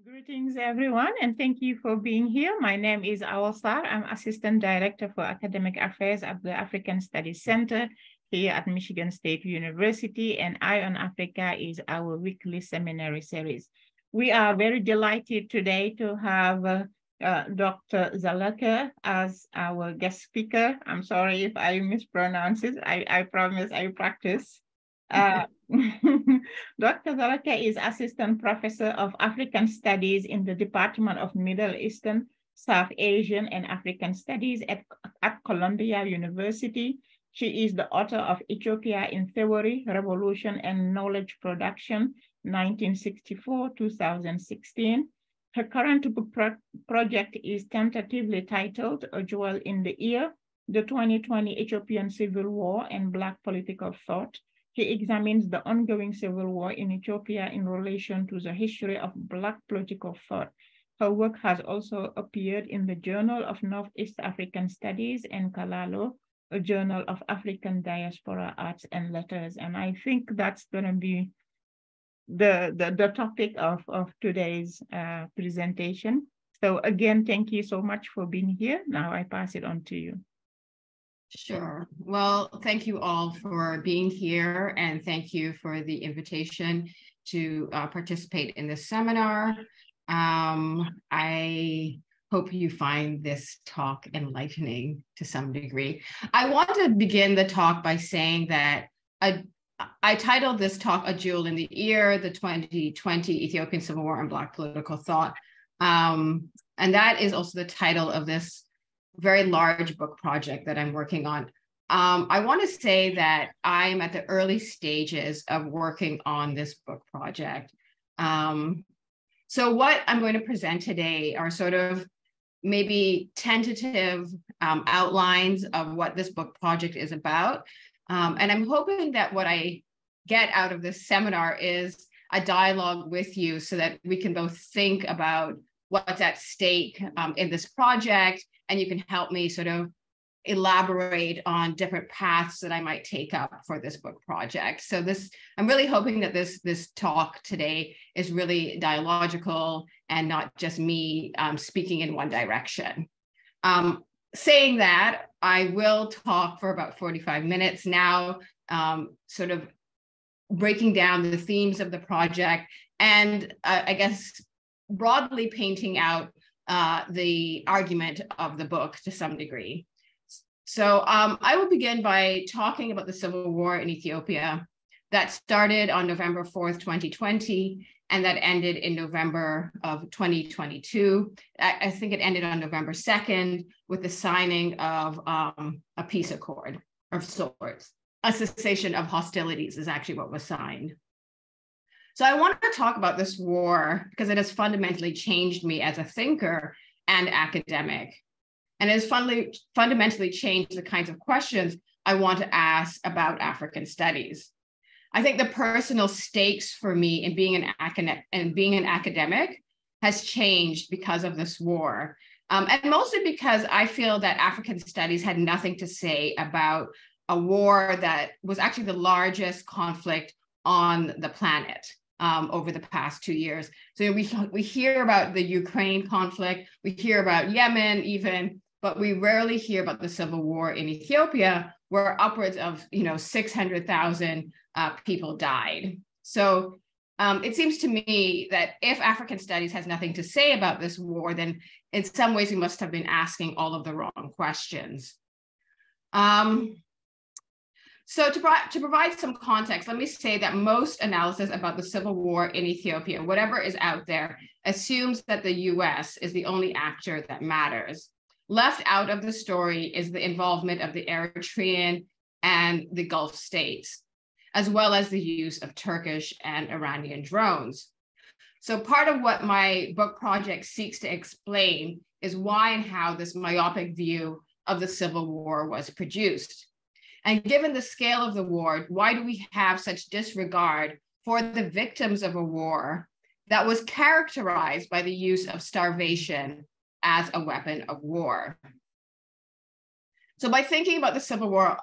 Greetings, everyone, and thank you for being here. My name is C.L.R. I'm Assistant Director for Academic Affairs at the African Studies Center here at Michigan State University, and Eye on Africa is our weekly seminary series. We are very delighted today to have Dr. Zeleke as our guest speaker. I'm sorry if I mispronounce it. I promise I practice. Dr. Zeleke is Assistant Professor of African Studies in the Department of Middle Eastern, South Asian, and African Studies at Columbia University. She is the author of Ethiopia in Theory, Revolution, and Knowledge Production, 1964-2016. Her current book project is tentatively titled A Jewel in the Ear, the 2020 Ethiopian Civil War and Black Political Thought. She examines the ongoing civil war in Ethiopia in relation to the history of Black political thought. Her work has also appeared in the Journal of Northeast African Studies and Callaloo, a journal of African diaspora arts and letters. And I think that's going to be the topic of today's presentation. So again, thank you so much for being here. Now I pass it on to you. Sure. Well, thank you all for being here, and thank you for the invitation to participate in this seminar. I hope you find this talk enlightening to some degree. I want to begin the talk by saying that I titled this talk A Jewel in the Ear, the 2020 Ethiopian Civil War and Black Political Thought. And that is also the title of this very large book project that I'm working on. I want to say that I'm at the early stages of working on this book project. So what I'm going to present today are sort of maybe tentative outlines of what this book project is about. And I'm hoping that what I get out of this seminar is a dialogue with you so that we can both think about what's at stake in this project, and you can help me sort of elaborate on different paths that I might take up for this book project. So I'm really hoping that this talk today is really dialogical and not just me speaking in one direction. Saying that, I will talk for about 45 minutes now, sort of breaking down the themes of the project and I guess broadly painting out the argument of the book to some degree. So I will begin by talking about the Civil War in Ethiopia that started on November 4th, 2020, and that ended in November of 2022. I think it ended on November 2nd with the signing of a peace accord of sorts. A cessation of hostilities is actually what was signed. So I want to talk about this war because it has fundamentally changed me as a thinker and academic. And it has fundamentally changed the kinds of questions I want to ask about African studies. I think the personal stakes for me in being an academic has changed because of this war. And mostly because I feel that African studies had nothing to say about a war that was actually the largest conflict on the planet. Over the past 2 years. So we hear about the Ukraine conflict, we hear about Yemen even, but we rarely hear about the civil war in Ethiopia, where upwards of 600,000 people died. So it seems to me that if African studies has nothing to say about this war, then in some ways we must have been asking all of the wrong questions. So to provide some context, let me say that most analysis about the civil war in Ethiopia, whatever is out there, assumes that the US is the only actor that matters. Left out of the story is the involvement of the Eritrean and the Gulf states, as well as the use of Turkish and Iranian drones. So part of what my book project seeks to explain is why and how this myopic view of the civil war was produced. And given the scale of the war, why do we have such disregard for the victims of a war that was characterized by the use of starvation as a weapon of war? So by thinking about the Civil War,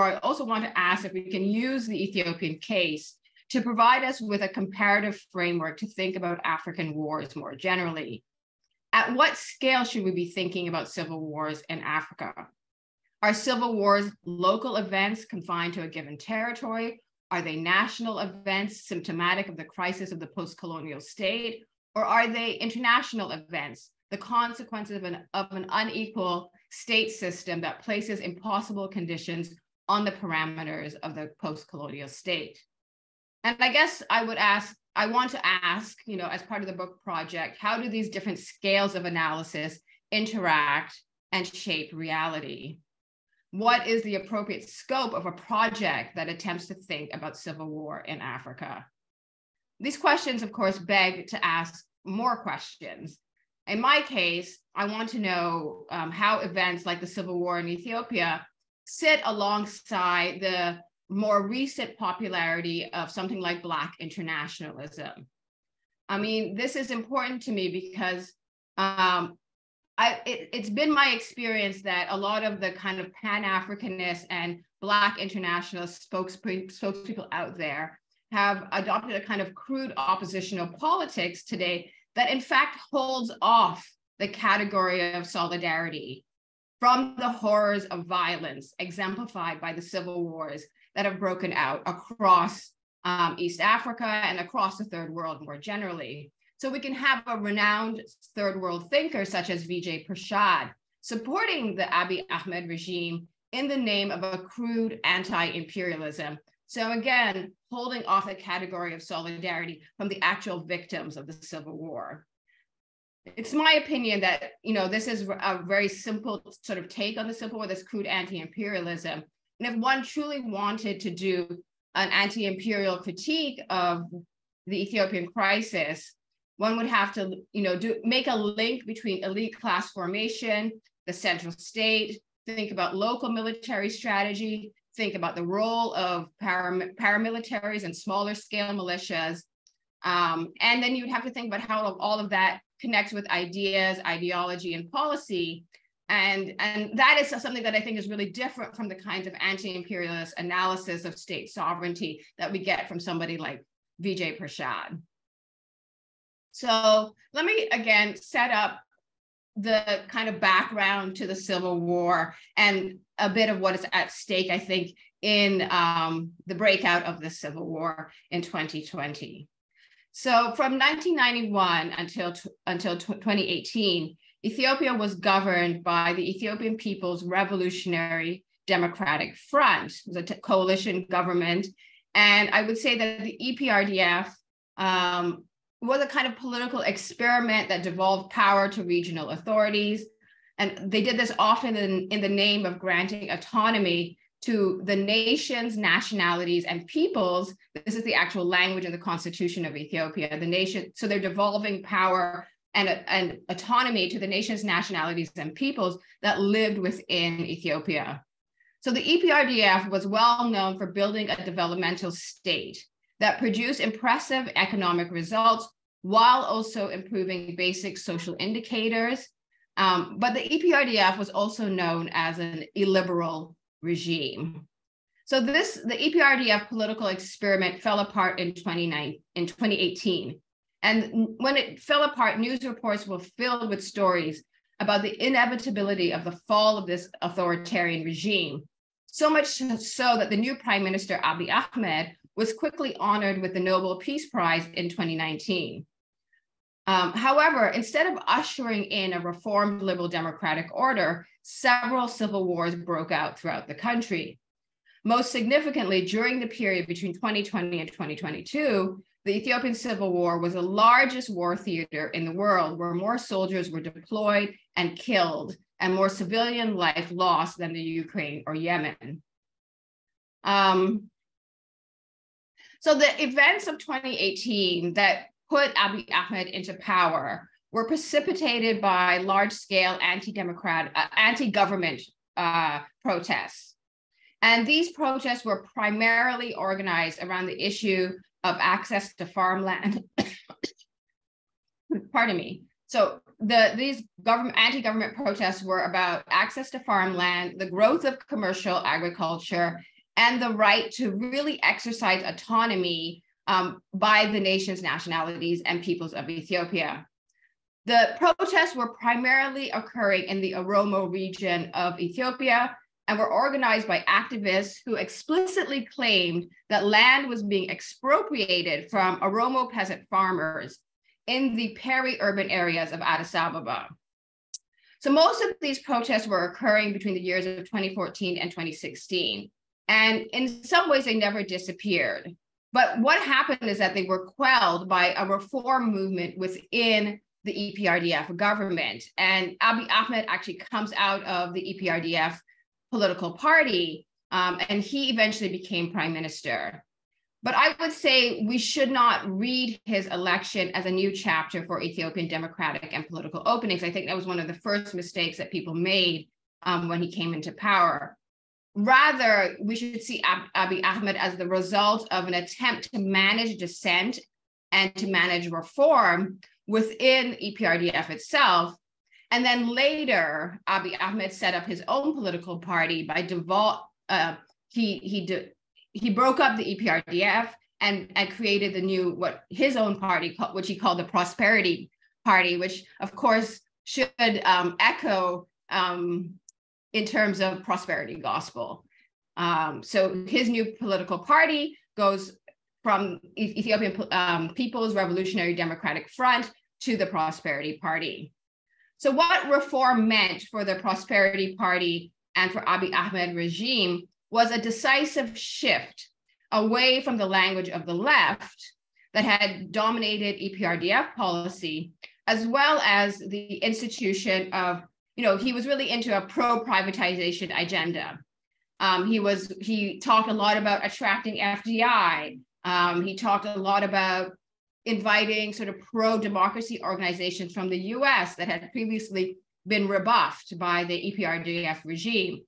I also want to ask if we can use the Ethiopian case to provide us with a comparative framework to think about African wars more generally. At what scale should we be thinking about civil wars in Africa? Are civil wars local events confined to a given territory? Are they national events symptomatic of the crisis of the post-colonial state? Or are they international events, the consequences of an unequal state system that places impossible conditions on the parameters of the post-colonial state? And I guess I want to ask, as part of the book project, how do these different scales of analysis interact and shape reality? What is the appropriate scope of a project that attempts to think about civil war in Africa? These questions, of course, beg to ask more questions. In my case, I want to know how events like the civil war in Ethiopia sit alongside the more recent popularity of something like Black internationalism. I mean, this is important to me because it's been my experience that a lot of the kind of Pan-Africanist and Black internationalist spokespeople out there have adopted a kind of crude oppositional politics today that in fact holds off the category of solidarity from the horrors of violence exemplified by the civil wars that have broken out across East Africa and across the third world more generally. So we can have a renowned third world thinker such as Vijay Prashad supporting the Abiy Ahmed regime in the name of a crude anti-imperialism. So again, holding off the category of solidarity from the actual victims of the civil war. It's my opinion that, this is a very simple sort of take on the civil war, this crude anti-imperialism. And if one truly wanted to do an anti-imperial critique of the Ethiopian crisis, one would have to, make a link between elite class formation, the central state, think about local military strategy, think about the role of paramilitaries and smaller scale militias. And then you'd have to think about how all of that connects with ideas, ideology, and policy. And that is something that I think is really different from the kinds of anti-imperialist analysis of state sovereignty that we get from somebody like Vijay Prashad. So let me again set up the kind of background to the Civil War and a bit of what is at stake, I think, in the breakout of the Civil War in 2020. So from 1991 until 2018, Ethiopia was governed by the Ethiopian People's Revolutionary Democratic Front. It was a coalition government. And I would say that the EPRDF was a kind of political experiment that devolved power to regional authorities. And they did this often in the name of granting autonomy to the nations, nationalities, and peoples. This is the actual language in the constitution of Ethiopia, the nation. So they're devolving power and autonomy to the nations, nationalities, and peoples that lived within Ethiopia. So the EPRDF was well known for building a developmental state that produced impressive economic results while also improving basic social indicators. But the EPRDF was also known as an illiberal regime. So the EPRDF political experiment fell apart in 2018. And when it fell apart, news reports were filled with stories about the inevitability of the fall of this authoritarian regime. So much so that the new Prime Minister Abiy Ahmed was quickly honored with the Nobel Peace Prize in 2019. However, instead of ushering in a reformed liberal democratic order, several civil wars broke out throughout the country. Most significantly, during the period between 2020 and 2022, the Ethiopian Civil War was the largest war theater in the world, where more soldiers were deployed and killed and more civilian life lost than the Ukraine or Yemen. So the events of 2018 that put Abiy Ahmed into power were precipitated by large-scale anti-government protests. And these protests were primarily organized around the issue of access to farmland. Pardon me. So these anti-government protests were about access to farmland, the growth of commercial agriculture, and the right to really exercise autonomy by the nation's nationalities and peoples of Ethiopia. The protests were primarily occurring in the Oromo region of Ethiopia and were organized by activists who explicitly claimed that land was being expropriated from Oromo peasant farmers in the peri-urban areas of Addis Ababa. So most of these protests were occurring between the years of 2014 and 2016. And in some ways, they never disappeared. But what happened is that they were quelled by a reform movement within the EPRDF government. And Abiy Ahmed actually comes out of the EPRDF political party, and he eventually became prime minister. But I would say we should not read his election as a new chapter for Ethiopian democratic and political openings. I think that was one of the first mistakes that people made when he came into power. Rather, we should see Abiy Ahmed as the result of an attempt to manage dissent and to manage reform within EPRDF itself. And then later, Abiy Ahmed set up his own political party by default. He broke up the EPRDF and created the new, his own party, which he called the Prosperity Party, which of course should echo in terms of prosperity gospel. So his new political party goes from Ethiopian People's Revolutionary Democratic Front to the Prosperity Party. So what reform meant for the Prosperity Party and for Abiy Ahmed regime was a decisive shift away from the language of the left that had dominated EPRDF policy, as well as the institution of, he was really into a pro-privatization agenda. He talked a lot about attracting FDI. He talked a lot about inviting sort of pro-democracy organizations from the US that had previously been rebuffed by the EPRDF regime.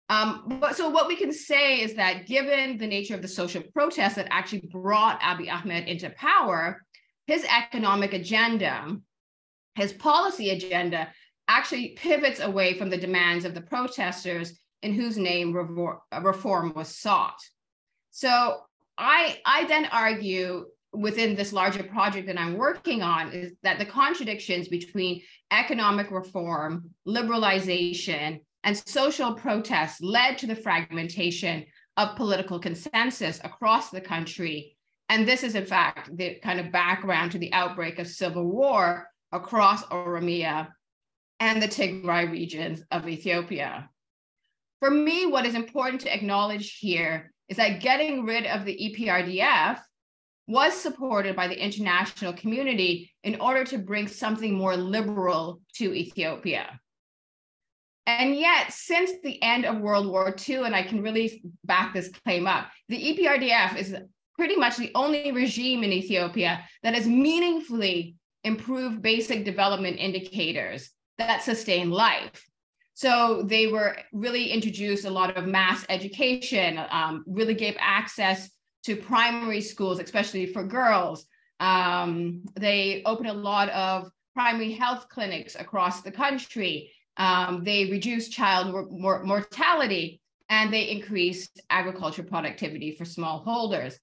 So what we can say is that given the nature of the social protests that actually brought Abiy Ahmed into power, his economic agenda, his policy agenda, actually pivots away from the demands of the protesters in whose name reform was sought. So I then argue within this larger project that I'm working on is that the contradictions between economic reform, liberalization, and social protests led to the fragmentation of political consensus across the country. And this is, in fact, the kind of background to the outbreak of civil war across Oromia and the Tigray regions of Ethiopia. For me, what is important to acknowledge here is that getting rid of the EPRDF was supported by the international community in order to bring something more liberal to Ethiopia. And yet, since the end of World War II, and I can really back this claim up, the EPRDF is pretty much the only regime in Ethiopia that has meaningfully improved basic development indicators that sustain life. So they were really introduced a lot of mass education, really gave access to primary schools, especially for girls. They opened a lot of primary health clinics across the country. They reduced child mortality, and they increased agricultural productivity for smallholders.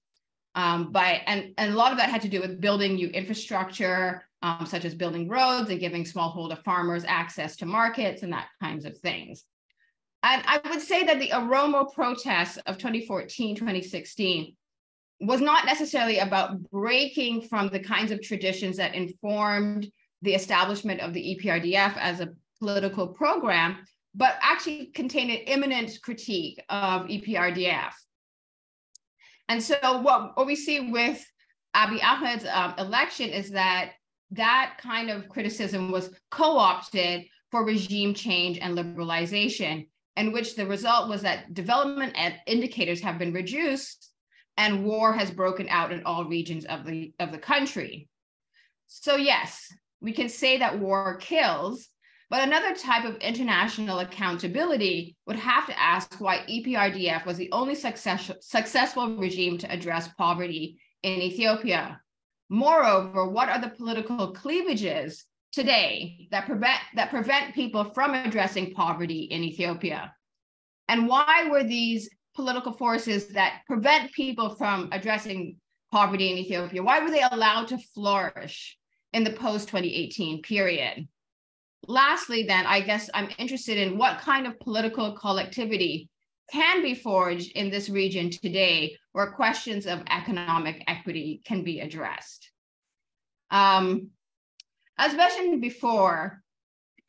And a lot of that had to do with building new infrastructure, such as building roads and giving smallholder farmers access to markets and that kinds of things. And I would say that the Oromo protests of 2014, 2016 was not necessarily about breaking from the kinds of traditions that informed the establishment of the EPRDF as a political program, but actually contained an imminent critique of EPRDF. And so what we see with Abiy Ahmed's election is that kind of criticism was co-opted for regime change and liberalization, in which the result was that development indicators have been reduced and war has broken out in all regions of the country. So yes, we can say that war kills, but another type of international accountability would have to ask why EPRDF was the only successful regime to address poverty in Ethiopia. Moreover, what are the political cleavages today that prevent people from addressing poverty in Ethiopia? And why were these political forces that prevent people from addressing poverty in Ethiopia? Why were they allowed to flourish in the post-2018 period? Lastly, then, I guess I'm interested in what kind of political collectivity can be forged in this region today where questions of economic equity can be addressed. As mentioned before,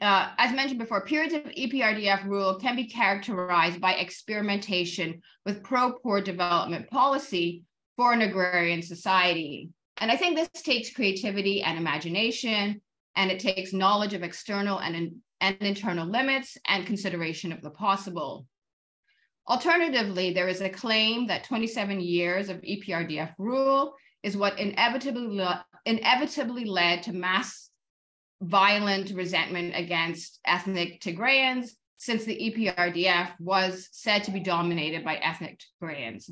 periods of EPRDF rule can be characterized by experimentation with pro-poor development policy for an agrarian society. And I think this takes creativity and imagination, and it takes knowledge of external and internal limits and consideration of the possible. Alternatively, there is a claim that 27 years of EPRDF rule is what inevitably led to mass violent resentment against ethnic Tigrayans, since the EPRDF was said to be dominated by ethnic Tigrayans.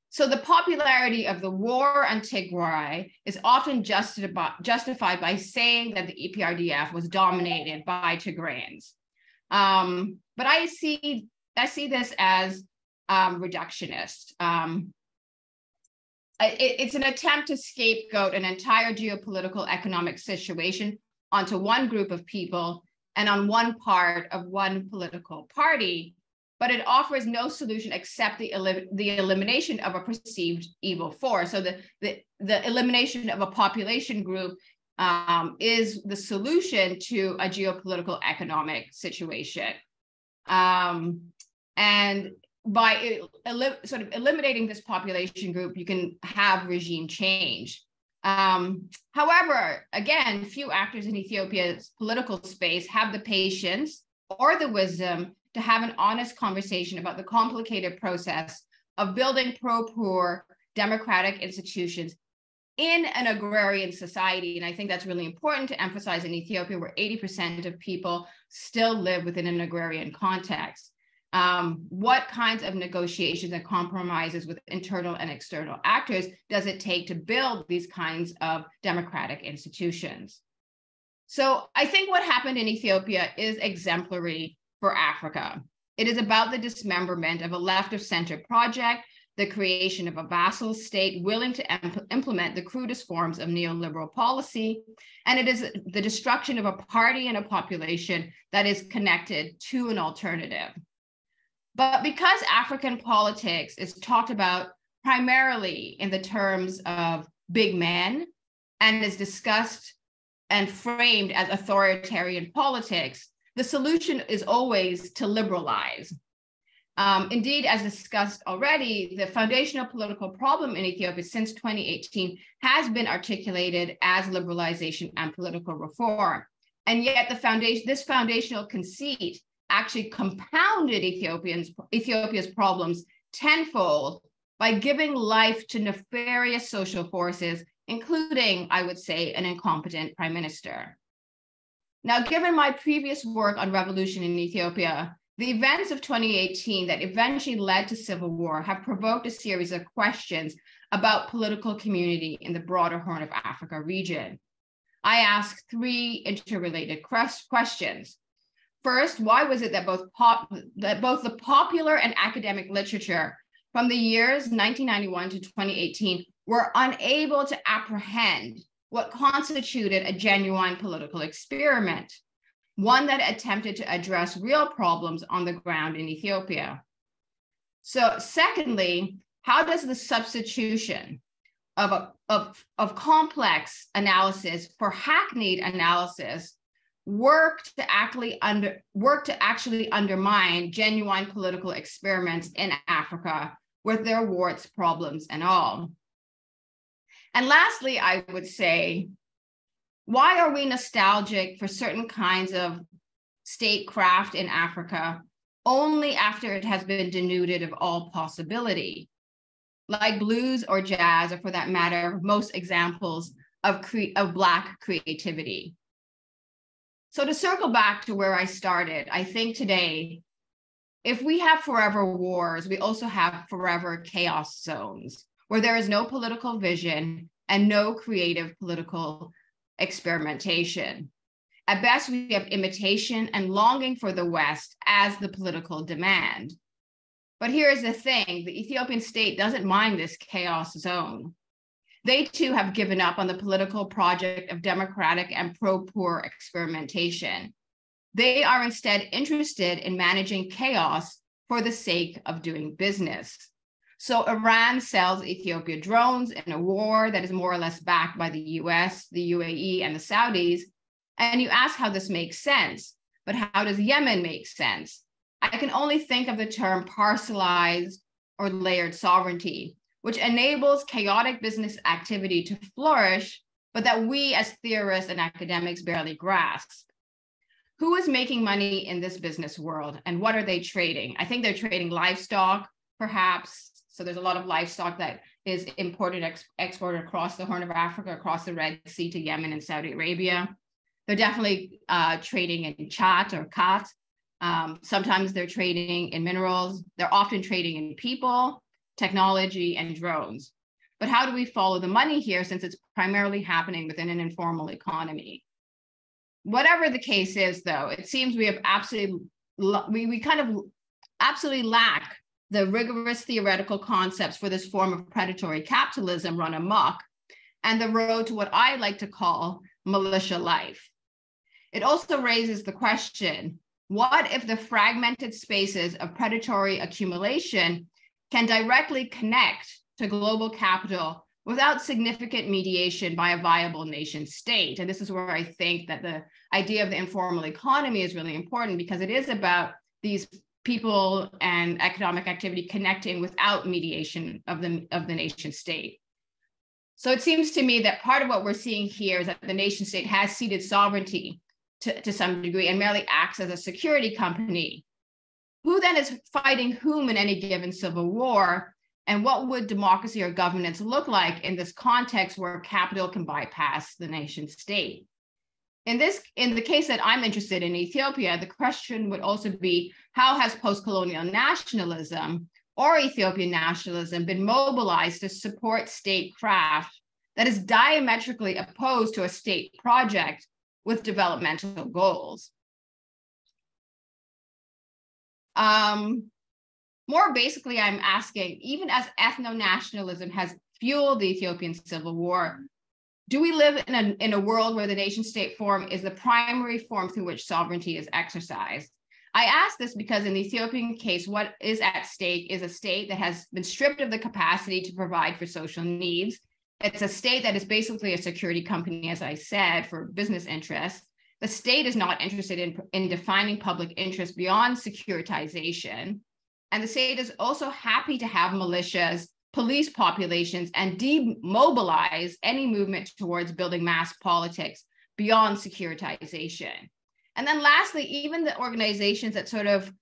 So the popularity of the war on Tigray is often justified by saying that the EPRDF was dominated by Tigrayans. But I see this as reductionist. It's an attempt to scapegoat an entire geopolitical economic situation onto one group of people and on one part of one political party, but it offers no solution except the elimination of a perceived evil force. So the elimination of a population group is the solution to a geopolitical economic situation. And by sort of eliminating this population group, you can have regime change. However, again, few actors in Ethiopia's political space have the patience or the wisdom to have an honest conversation about the complicated process of building pro-poor democratic institutions in an agrarian society. And I think that's really important to emphasize in Ethiopia, where 80% of people still live within an agrarian context. What kinds of negotiations and compromises with internal and external actors does it take to build these kinds of democratic institutions? So I think what happened in Ethiopia is exemplary for Africa. It is about the dismemberment of a left of center project, the creation of a vassal state willing to implement the crudest forms of neoliberal policy, and it is the destruction of a party and a population that is connected to an alternative. But because African politics is talked about primarily in the terms of big men and is discussed and framed as authoritarian politics, the solution is always to liberalize. Indeed, as discussed already, the foundational political problem in Ethiopia since 2018 has been articulated as liberalization and political reform. And yet this foundational conceit actually compounded Ethiopia's problems tenfold by giving life to nefarious social forces, including, I would say, an incompetent prime minister. Now, given my previous work on revolution in Ethiopia, the events of 2018 that eventually led to civil war have provoked a series of questions about political community in the broader Horn of Africa region. I asked three interrelated questions. First, why was it that both the popular and academic literature from the years 1991 to 2018 were unable to apprehend what constituted a genuine political experiment, one that attempted to address real problems on the ground in Ethiopia? So secondly, how does the substitution of complex analysis for hackneyed analysis work to actually undermine genuine political experiments in Africa with their warts, problems, and all? And lastly, I would say, why are we nostalgic for certain kinds of statecraft in Africa only after it has been denuded of all possibility? Like blues or jazz, or for that matter, most examples of Black creativity. So to circle back to where I started, I think today, if we have forever wars, we also have forever chaos zones where there is no political vision and no creative political experimentation. At best, we have imitation and longing for the West as the political demand. But here's the thing, the Ethiopian state doesn't mind this chaos zone. They too have given up on the political project of democratic and pro-poor experimentation. They are instead interested in managing chaos for the sake of doing business. So Iran sells Ethiopia drones in a war that is more or less backed by the US, the UAE, and the Saudis. And you ask how this makes sense, but how does Yemen make sense? I can only think of the term parcelized or layered sovereignty, which enables chaotic business activity to flourish, but that we as theorists and academics barely grasp. Who is making money in this business world, and what are they trading? I think they're trading livestock, perhaps. So there's a lot of livestock that is imported, exported across the Horn of Africa, across the Red Sea to Yemen and Saudi Arabia. They're definitely trading in chat or kat. Sometimes they're trading in minerals. They're often trading in people, technology, and drones. But how do we follow the money here, since it's primarily happening within an informal economy? Whatever the case is, though, it seems we have absolutely lack the rigorous theoretical concepts for this form of predatory capitalism run amok, and the road to what I like to call militia life. It also raises the question, what if the fragmented spaces of predatory accumulation can directly connect to global capital without significant mediation by a viable nation state? And this is where I think that the idea of the informal economy is really important, because it is about these people and economic activity connecting without mediation of the nation state. So it seems to me that part of what we're seeing here is that the nation state has ceded sovereignty to some degree and merely acts as a security company. Who then is fighting whom in any given civil war? And what would democracy or governance look like in this context where capital can bypass the nation state? In the case that I'm interested in, Ethiopia, the question would also be, how has post-colonial nationalism or Ethiopian nationalism been mobilized to support statecraft that is diametrically opposed to a state project with developmental goals? More basically, I'm asking, even as ethno-nationalism has fueled the Ethiopian civil war, do we live in a world where the nation state form is the primary form through which sovereignty is exercised? I ask this because in the Ethiopian case, what is at stake is a state that has been stripped of the capacity to provide for social needs. It's a state that is basically a security company, as I said, for business interests. The state is not interested in defining public interest beyond securitization. And the state is also happy to have militias, police populations, and demobilize any movement towards building mass politics beyond securitization. And then lastly, even the organizations that sort of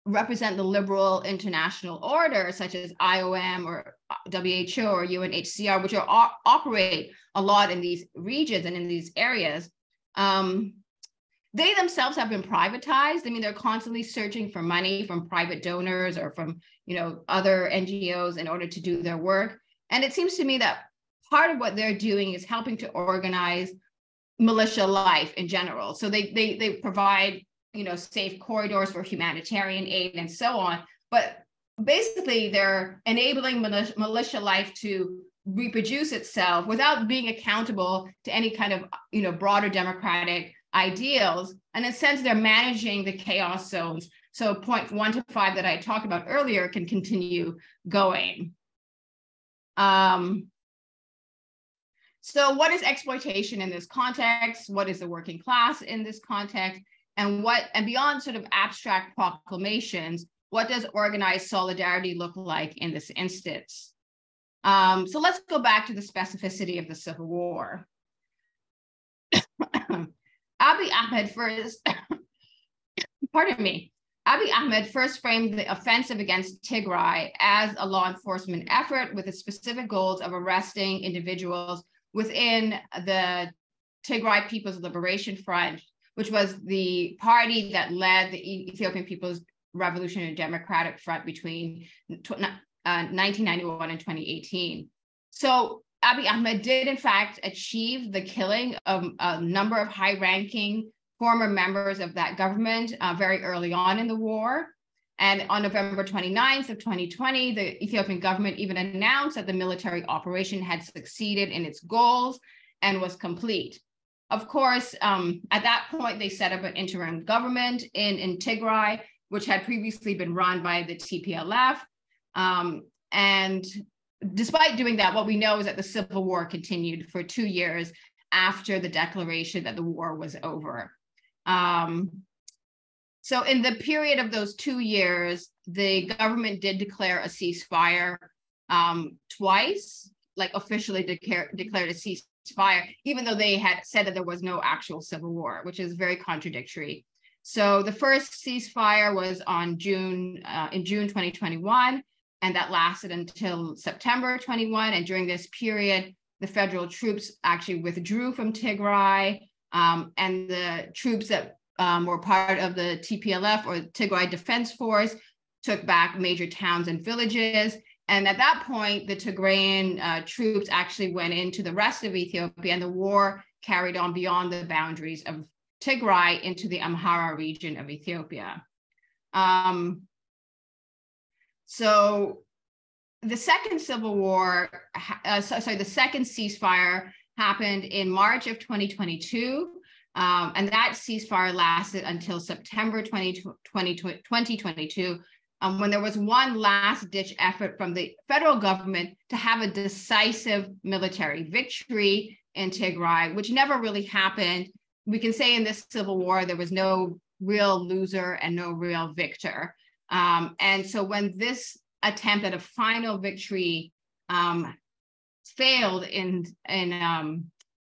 represent the liberal international order, such as IOM or WHO or UNHCR, which operate a lot in these regions and in these areas, they themselves have been privatized. I mean, they're constantly searching for money from private donors or from, other NGOs in order to do their work. And it seems to me that part of what they're doing is helping to organize militia life in general. So they provide, safe corridors for humanitarian aid and so on. But basically, they're enabling militia life to reproduce itself without being accountable to any kind of, broader democratic ideals. And in a sense, they're managing the chaos zones. So point 1 to 5 that I talked about earlier can continue going. So what is exploitation in this context? What is the working class in this context? And beyond sort of abstract proclamations, what does organized solidarity look like in this instance? So let's go back to the specificity of the Civil War. Abiy Ahmed first framed the offensive against Tigray as a law enforcement effort with the specific goals of arresting individuals within the Tigray People's Liberation Front, which was the party that led the Ethiopian People's Revolutionary Democratic Front between 1991 and 2018. So Abiy Ahmed did, in fact, achieve the killing of a number of high-ranking former members of that government very early on in the war. And on November 29th of 2020, the Ethiopian government even announced that the military operation had succeeded in its goals and was complete. Of course, at that point, they set up an interim government in Tigray, which had previously been run by the TPLF. And despite doing that, what we know is that the civil war continued for 2 years after the declaration that the war was over. So in the period of those 2 years, the government did declare a ceasefire twice, like officially declared a ceasefire, even though they had said that there was no actual civil war, which is very contradictory. So the first ceasefire was in June 2021, and that lasted until September 21. And during this period, the federal troops actually withdrew from Tigray, and the troops that were part of the TPLF or Tigray Defense Force took back major towns and villages. And at that point, the Tigrayan troops actually went into the rest of Ethiopia, and the war carried on beyond the boundaries of Tigray into the Amhara region of Ethiopia. So the second civil war, the second ceasefire happened in March of 2022. And that ceasefire lasted until September 2022, when there was one last-ditch effort from the federal government to have a decisive military victory in Tigray, which never really happened. We can say in this civil war, there was no real loser and no real victor. And so when this attempt at a final victory failed in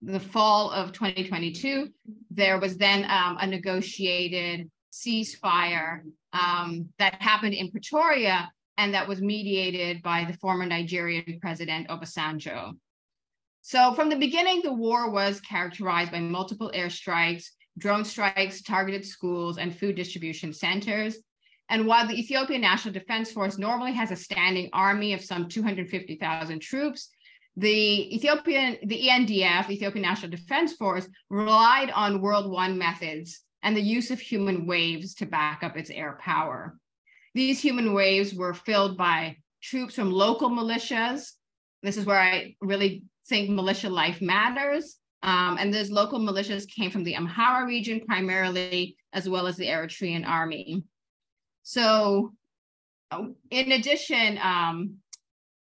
the fall of 2022, there was then a negotiated ceasefire that happened in Pretoria, and that was mediated by the former Nigerian president Obasanjo. So from the beginning, the war was characterized by multiple airstrikes, drone strikes, targeted schools, and food distribution centers. And while the Ethiopian National Defense Force normally has a standing army of some 250,000 troops, the ENDF, the Ethiopian National Defense Force, relied on World War I methods and the use of human waves to back up its air power. These human waves were filled by troops from local militias. This is where I really think militia life matters. And those local militias came from the Amhara region primarily, as well as the Eritrean army. So in addition,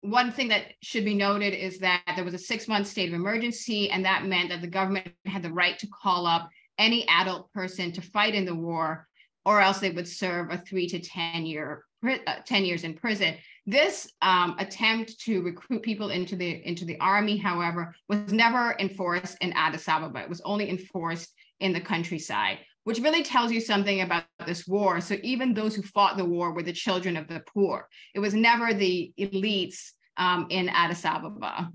one thing that should be noted is that there was a 6-month state of emergency, and that meant that the government had the right to call up any adult person to fight in the war, or else they would serve a 3 to 10 years in prison. This attempt to recruit people into the army, however, was never enforced in Addis Ababa. It was only enforced in the countryside, which really tells you something about this war. So even those who fought the war were the children of the poor. It was never the elites in Addis Ababa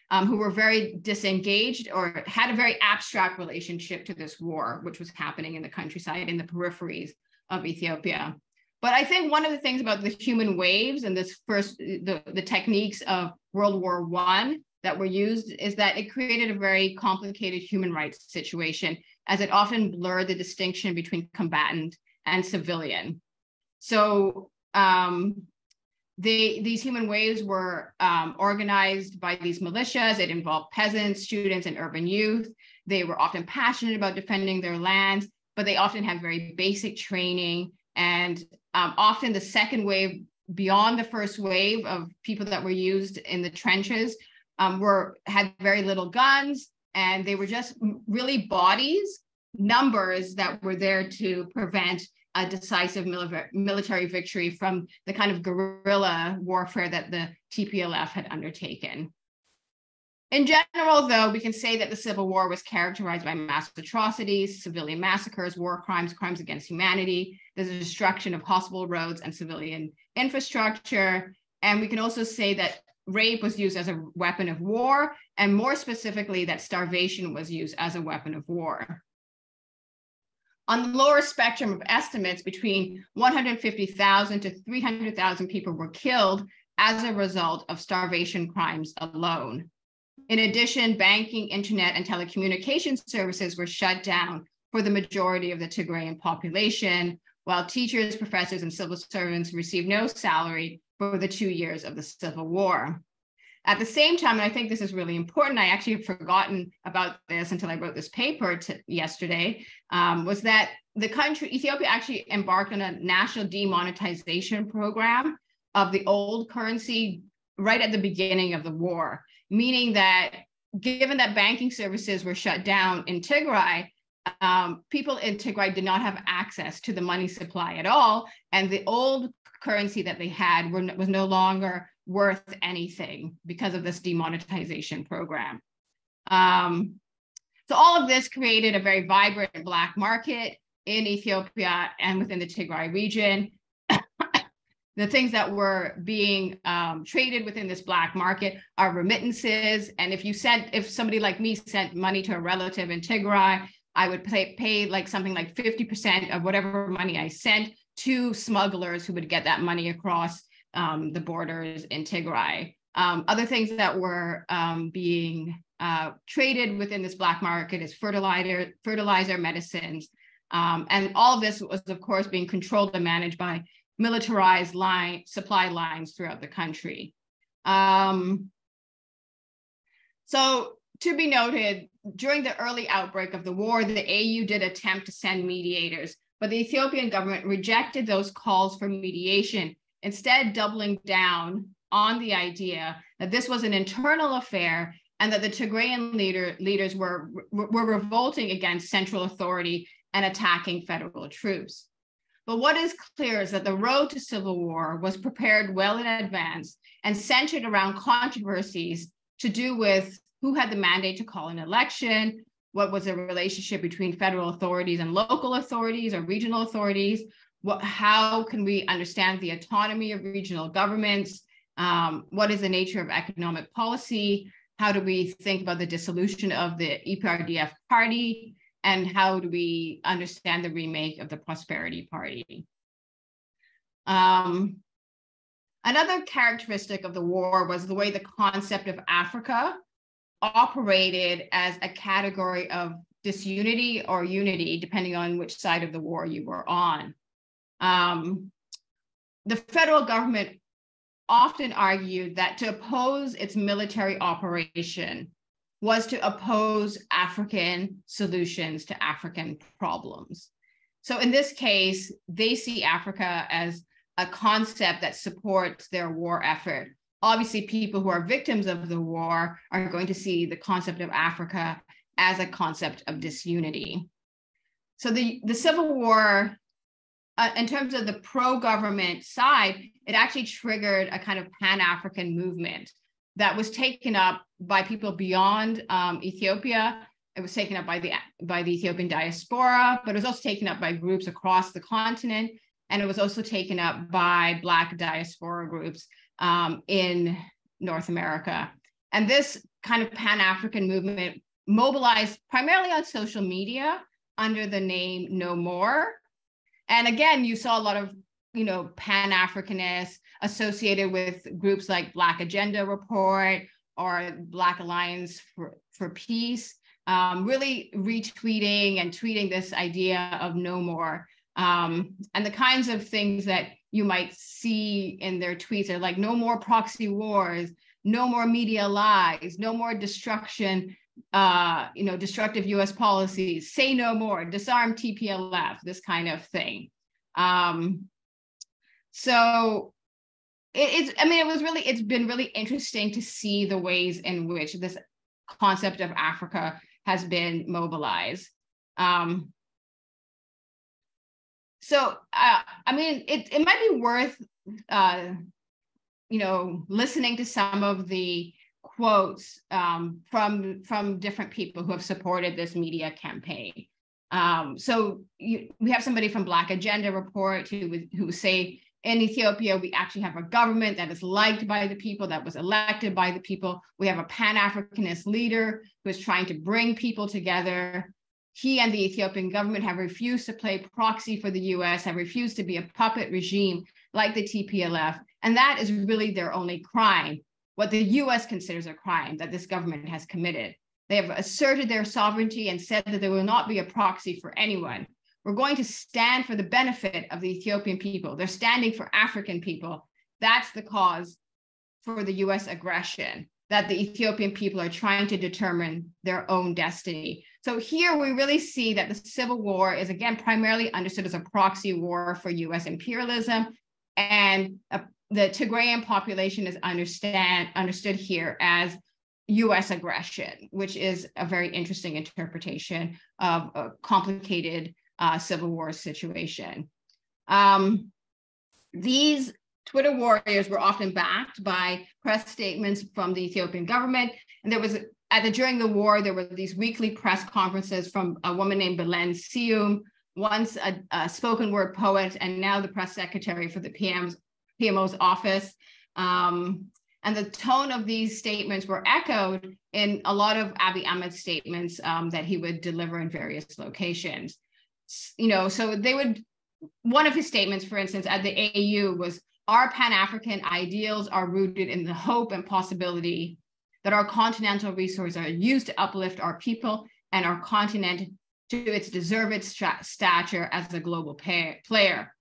who were very disengaged or had a very abstract relationship to this war, which was happening in the countryside, in the peripheries of Ethiopia. But I think one of the things about the human waves and the techniques of World War I that were used is that it created a very complicated human rights situation, as it often blurred the distinction between combatant and civilian. So these human waves were organized by these militias. It involved peasants, students, and urban youth. They were often passionate about defending their lands, but they often had very basic training. And often the second wave, beyond the first wave of people that were used in the trenches, had very little guns, and they were just really bodies, numbers that were there to prevent a decisive military victory from the kind of guerrilla warfare that the TPLF had undertaken. In general, though, we can say that the Civil War was characterized by mass atrocities, civilian massacres, war crimes, crimes against humanity, the destruction of hospital roads and civilian infrastructure. And we can also say that rape was used as a weapon of war, and more specifically, that starvation was used as a weapon of war. On the lower spectrum of estimates, between 150,000 to 300,000 people were killed as a result of starvation crimes alone. In addition, banking, internet, and telecommunication services were shut down for the majority of the Tigrayan population, while teachers, professors, and civil servants received no salary for the 2 years of the Civil War. At the same time, and I think this is really important, I actually had forgotten about this until I wrote this paper yesterday, was that the country, Ethiopia, actually embarked on a national demonetization program of the old currency right at the beginning of the war, meaning that given that banking services were shut down in Tigray, people in Tigray did not have access to the money supply at all, and the old currency that they had was no longer worth anything because of this demonetization program. So all of this created a very vibrant Black market in Ethiopia and within the Tigray region. The things that were being traded within this Black market are remittances. And if somebody like me sent money to a relative in Tigray, I would pay like something like 50% of whatever money I sent to smugglers who would get that money across the borders in Tigray. Other things that were being traded within this Black market is fertilizer, medicines. And all of this was, of course, being controlled and managed by militarized supply lines throughout the country. So to be noted, during the early outbreak of the war, the AU did attempt to send mediators, but the Ethiopian government rejected those calls for mediation, instead doubling down on the idea that this was an internal affair and that the Tigrayan leaders were revolting against central authority and attacking federal troops. But what is clear is that the road to civil war was prepared well in advance and centered around controversies to do with who had the mandate to call an election, what was the relationship between federal authorities and local authorities or regional authorities, how can we understand the autonomy of regional governments, what is the nature of economic policy, how do we think about the dissolution of the EPRDF party, and how do we understand the remake of the Prosperity Party. Another characteristic of the war was the way the concept of Africa operated as a category of disunity or unity, depending on which side of the war you were on. The federal government often argued that to oppose its military operation was to oppose African solutions to African problems. So in this case, they see Africa as a concept that supports their war effort. Obviously, people who are victims of the war are going to see the concept of Africa as a concept of disunity. So the Civil War, in terms of the pro-government side, it actually triggered a kind of Pan-African movement that was taken up by people beyond Ethiopia. It was taken up by the Ethiopian diaspora, but it was also taken up by groups across the continent. And it was also taken up by Black diaspora groups in North America. And this kind of Pan-African movement mobilized primarily on social media under the name No More. And again, you saw a lot of, Pan-Africanists associated with groups like Black Agenda Report or Black Alliance for Peace, really retweeting and tweeting this idea of no more. And the kinds of things that you might see in their tweets are like, no more proxy wars, no more media lies, no more destruction, destructive US policies, say no more, disarm TPLF, this kind of thing. So it's been really interesting to see the ways in which this concept of Africa has been mobilized. It might be worth, listening to some of the quotes from different people who have supported this media campaign. We have somebody from Black Agenda Report who say, in Ethiopia, we actually have a government that is liked by the people, that was elected by the people. We have a Pan-Africanist leader who is trying to bring people together. He and the Ethiopian government have refused to play proxy for the US, have refused to be a puppet regime like the TPLF. And that is really their only crime, what the US considers a crime that this government has committed. They have asserted their sovereignty and said that they will not be a proxy for anyone, we're going to stand for the benefit of the Ethiopian people. They're standing for African people. That's the cause for the US aggression, that the Ethiopian people are trying to determine their own destiny. So here we really see that the Civil War is, again, primarily understood as a proxy war for US imperialism, and the Tigrayan population is understood here as US aggression, which is a very interesting interpretation of a complicated Civil War situation. These Twitter warriors were often backed by press statements from the Ethiopian government. And there was, during the war, there were these weekly press conferences from a woman named Belen Sium, once a spoken word poet, and now the press secretary for the PMO's office. And the tone of these statements were echoed in a lot of Abiy Ahmed's statements that he would deliver in various locations. So they would, one of his statements, for instance, at the AU was, "Our Pan-African ideals are rooted in the hope and possibility that our continental resources are used to uplift our people and our continent to its deserved stature as a global player.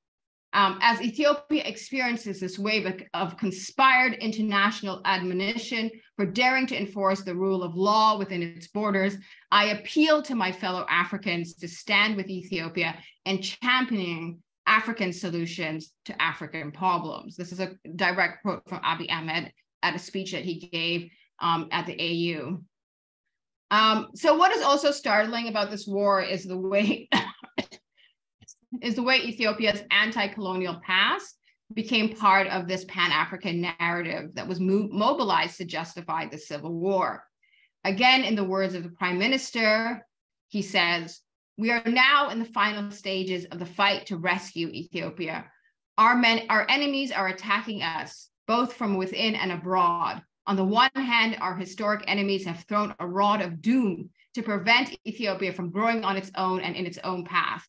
As Ethiopia experiences this wave of conspired international admonition for daring to enforce the rule of law within its borders, I appeal to my fellow Africans to stand with Ethiopia in championing African solutions to African problems." This is a direct quote from Abiy Ahmed at a speech that he gave at the AU. So what is also startling about this war is the way Ethiopia's anti-colonial past became part of this Pan-African narrative that was mobilized to justify the Civil War. Again, in the words of the Prime Minister, he says, "We are now in the final stages of the fight to rescue Ethiopia. Our enemies are attacking us, both from within and abroad. On the one hand, our historic enemies have thrown a rod of doom to prevent Ethiopia from growing on its own and in its own path.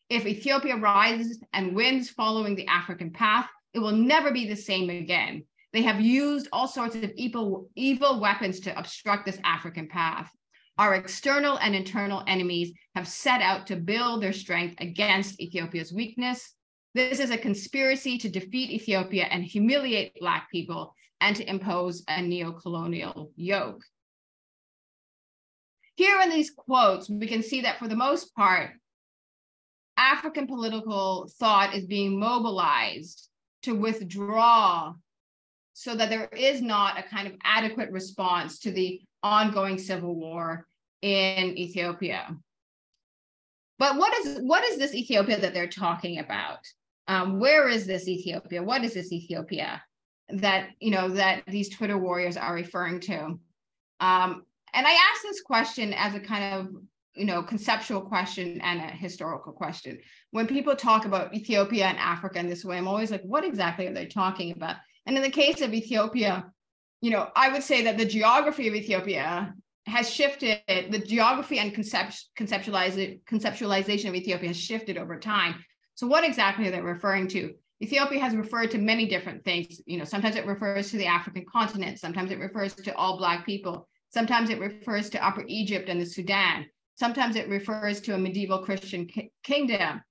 If Ethiopia rises and wins following the African path, it will never be the same again. They have used all sorts of evil weapons to obstruct this African path. Our external and internal enemies have set out to build their strength against Ethiopia's weakness. This is a conspiracy to defeat Ethiopia and humiliate Black people and to impose a neo-colonial yoke." Here in these quotes, we can see that for the most part, African political thought is being mobilized to withdraw so that there is not a kind of adequate response to the ongoing civil war in Ethiopia. But what is this Ethiopia that they're talking about? Where is this Ethiopia? What is this Ethiopia that these Twitter warriors are referring to? And I ask this question as a kind of conceptual question and a historical question. When people talk about Ethiopia and Africa in this way, I'm always like, what exactly are they talking about? And in the case of Ethiopia, I would say that the geography of Ethiopia has shifted. The geography and conceptualization of Ethiopia has shifted over time. So what exactly are they referring to? Ethiopia has referred to many different things. Sometimes it refers to the African continent. Sometimes it refers to all Black people. Sometimes it refers to Upper Egypt and the Sudan. Sometimes it refers to a medieval Christian kingdom.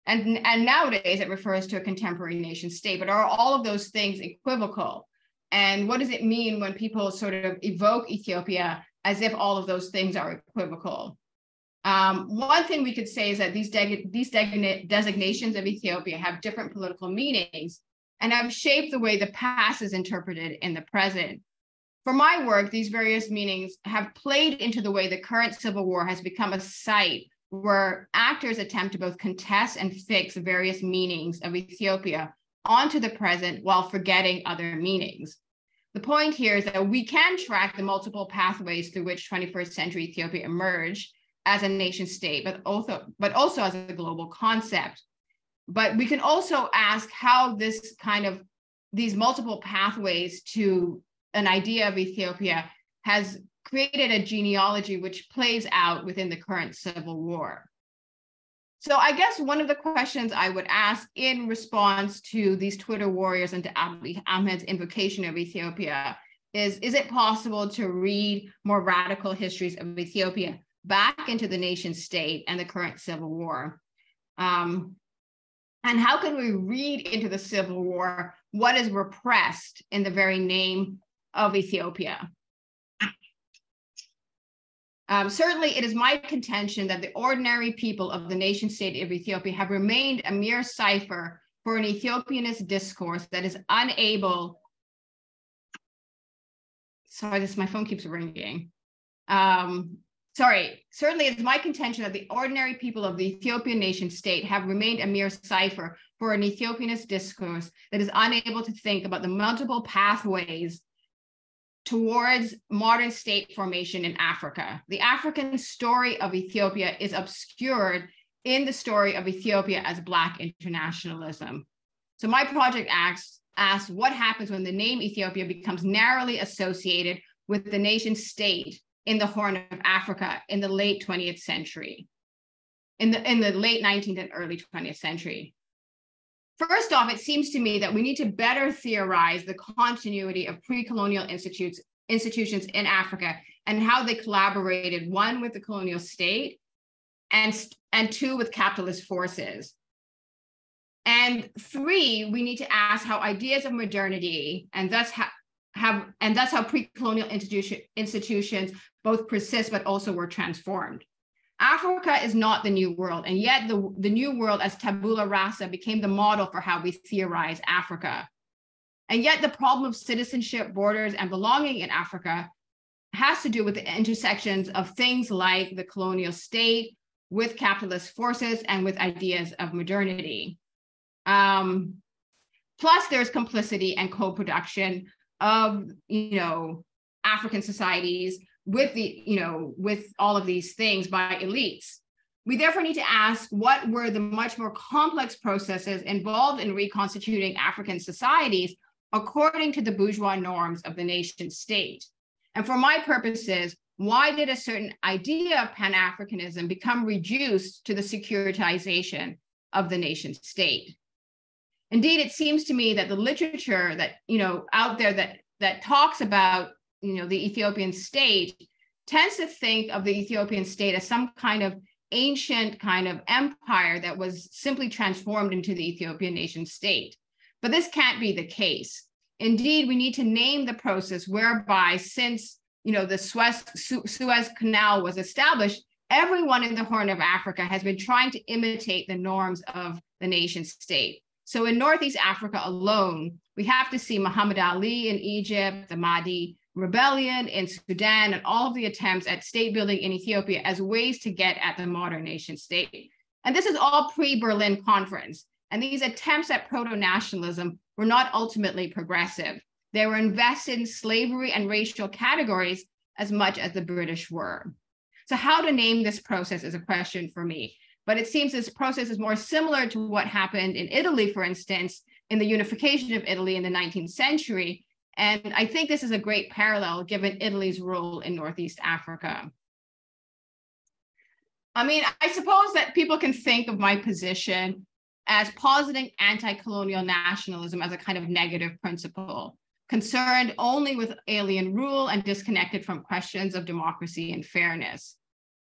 And nowadays it refers to a contemporary nation state. But are all of those things equivocal? And what does it mean when people sort of evoke Ethiopia as if all of those things are equivocal? One thing we could say is that these designations of Ethiopia have different political meanings and have shaped the way the past is interpreted in the present. For my work, these various meanings have played into the way the current civil war has become a site where actors attempt to both contest and fix various meanings of Ethiopia onto the present while forgetting other meanings. The point here is that we can track the multiple pathways through which 21st century Ethiopia emerged as a nation state, but also as a global concept. But we can also ask how these multiple pathways to an idea of Ethiopia has created a genealogy which plays out within the current civil war. So I guess one of the questions I would ask in response to these Twitter warriors and to Abiy Ahmed's invocation of Ethiopia is it possible to read more radical histories of Ethiopia back into the nation state and the current civil war? And how can we read into the civil war what is repressed in the very name of Ethiopia? Certainly, it is my contention that the ordinary people of the nation state of Ethiopia have remained a mere cipher for an Ethiopianist discourse that is unable. Sorry, my phone keeps ringing. Certainly it's my contention that the ordinary people of the Ethiopian nation state have remained a mere cipher for an Ethiopianist discourse that is unable to think about the multiple pathways towards modern state formation in Africa. The African story of Ethiopia is obscured in the story of Ethiopia as Black internationalism. So my project asks what happens when the name Ethiopia becomes narrowly associated with the nation state in the Horn of Africa in the late 20th century, in the late 19th and early 20th century. First off, it seems to me that we need to better theorize the continuity of pre-colonial institutions in Africa and how they collaborated, one, with the colonial state, and two, with capitalist forces. And three, we need to ask how ideas of modernity and thus how pre-colonial institutions both persist but also were transformed. Africa is not the New World, and yet the New World as tabula rasa became the model for how we theorize Africa. And yet the problem of citizenship, borders, and belonging in Africa has to do with the intersections of things like the colonial state, with capitalist forces, and with ideas of modernity. Plus, there's complicity and co-production of, African societies with with all of these things by elites. We therefore need to ask what were the much more complex processes involved in reconstituting African societies according to the bourgeois norms of the nation state. And for my purposes, why did a certain idea of Pan-Africanism become reduced to the securitization of the nation state? Indeed, it seems to me that the literature that, out there that talks about, the Ethiopian state tends to think of the Ethiopian state as some kind of ancient kind of empire that was simply transformed into the Ethiopian nation state. But this can't be the case. Indeed, we need to name the process whereby, since, the Suez Canal was established, everyone in the Horn of Africa has been trying to imitate the norms of the nation state. So in Northeast Africa alone, we have to see Muhammad Ali in Egypt, the Mahdi rebellion in Sudan, and all of the attempts at state building in Ethiopia as ways to get at the modern nation state. And this is all pre-Berlin Conference. And these attempts at proto-nationalism were not ultimately progressive. They were invested in slavery and racial categories as much as the British were. So how to name this process is a question for me. But it seems this process is more similar to what happened in Italy, for instance, in the unification of Italy in the 19th century. And I think this is a great parallel given Italy's role in Northeast Africa. I mean, I suppose that people can think of my position as positing anti-colonial nationalism as a kind of negative principle, concerned only with alien rule and disconnected from questions of democracy and fairness.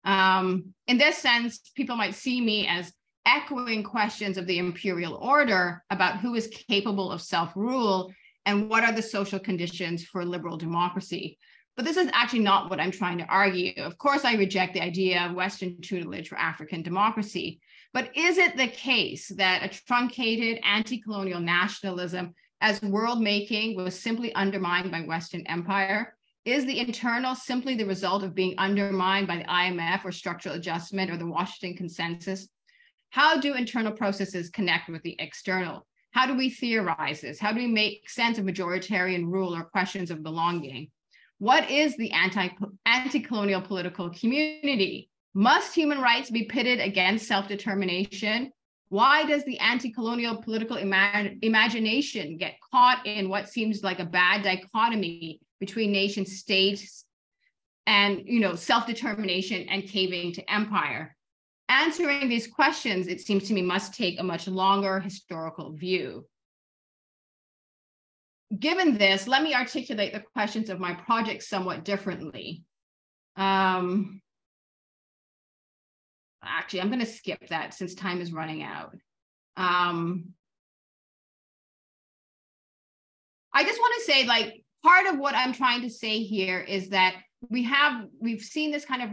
In this sense, people might see me as echoing questions of the imperial order about who is capable of self-rule and what are the social conditions for liberal democracy. But this is actually not what I'm trying to argue. Of course, I reject the idea of Western tutelage for African democracy. But is it the case that a truncated anti-colonial nationalism as world-making was simply undermined by Western empire? Is the internal simply the result of being undermined by the IMF or structural adjustment or the Washington Consensus? How do internal processes connect with the external? How do we theorize this? How do we make sense of majoritarian rule or questions of belonging? What is the anti-colonial political community? Must human rights be pitted against self-determination? Why does the anti-colonial political imagination get caught in what seems like a bad dichotomy between nation states and self-determination and caving to empire? Answering these questions, it seems to me, must take a much longer historical view. Given this, let me articulate the questions of my project somewhat differently. actually, I'm going to skip that since time is running out. I just want to say, like, part of what I'm trying to say here is that we've seen this kind of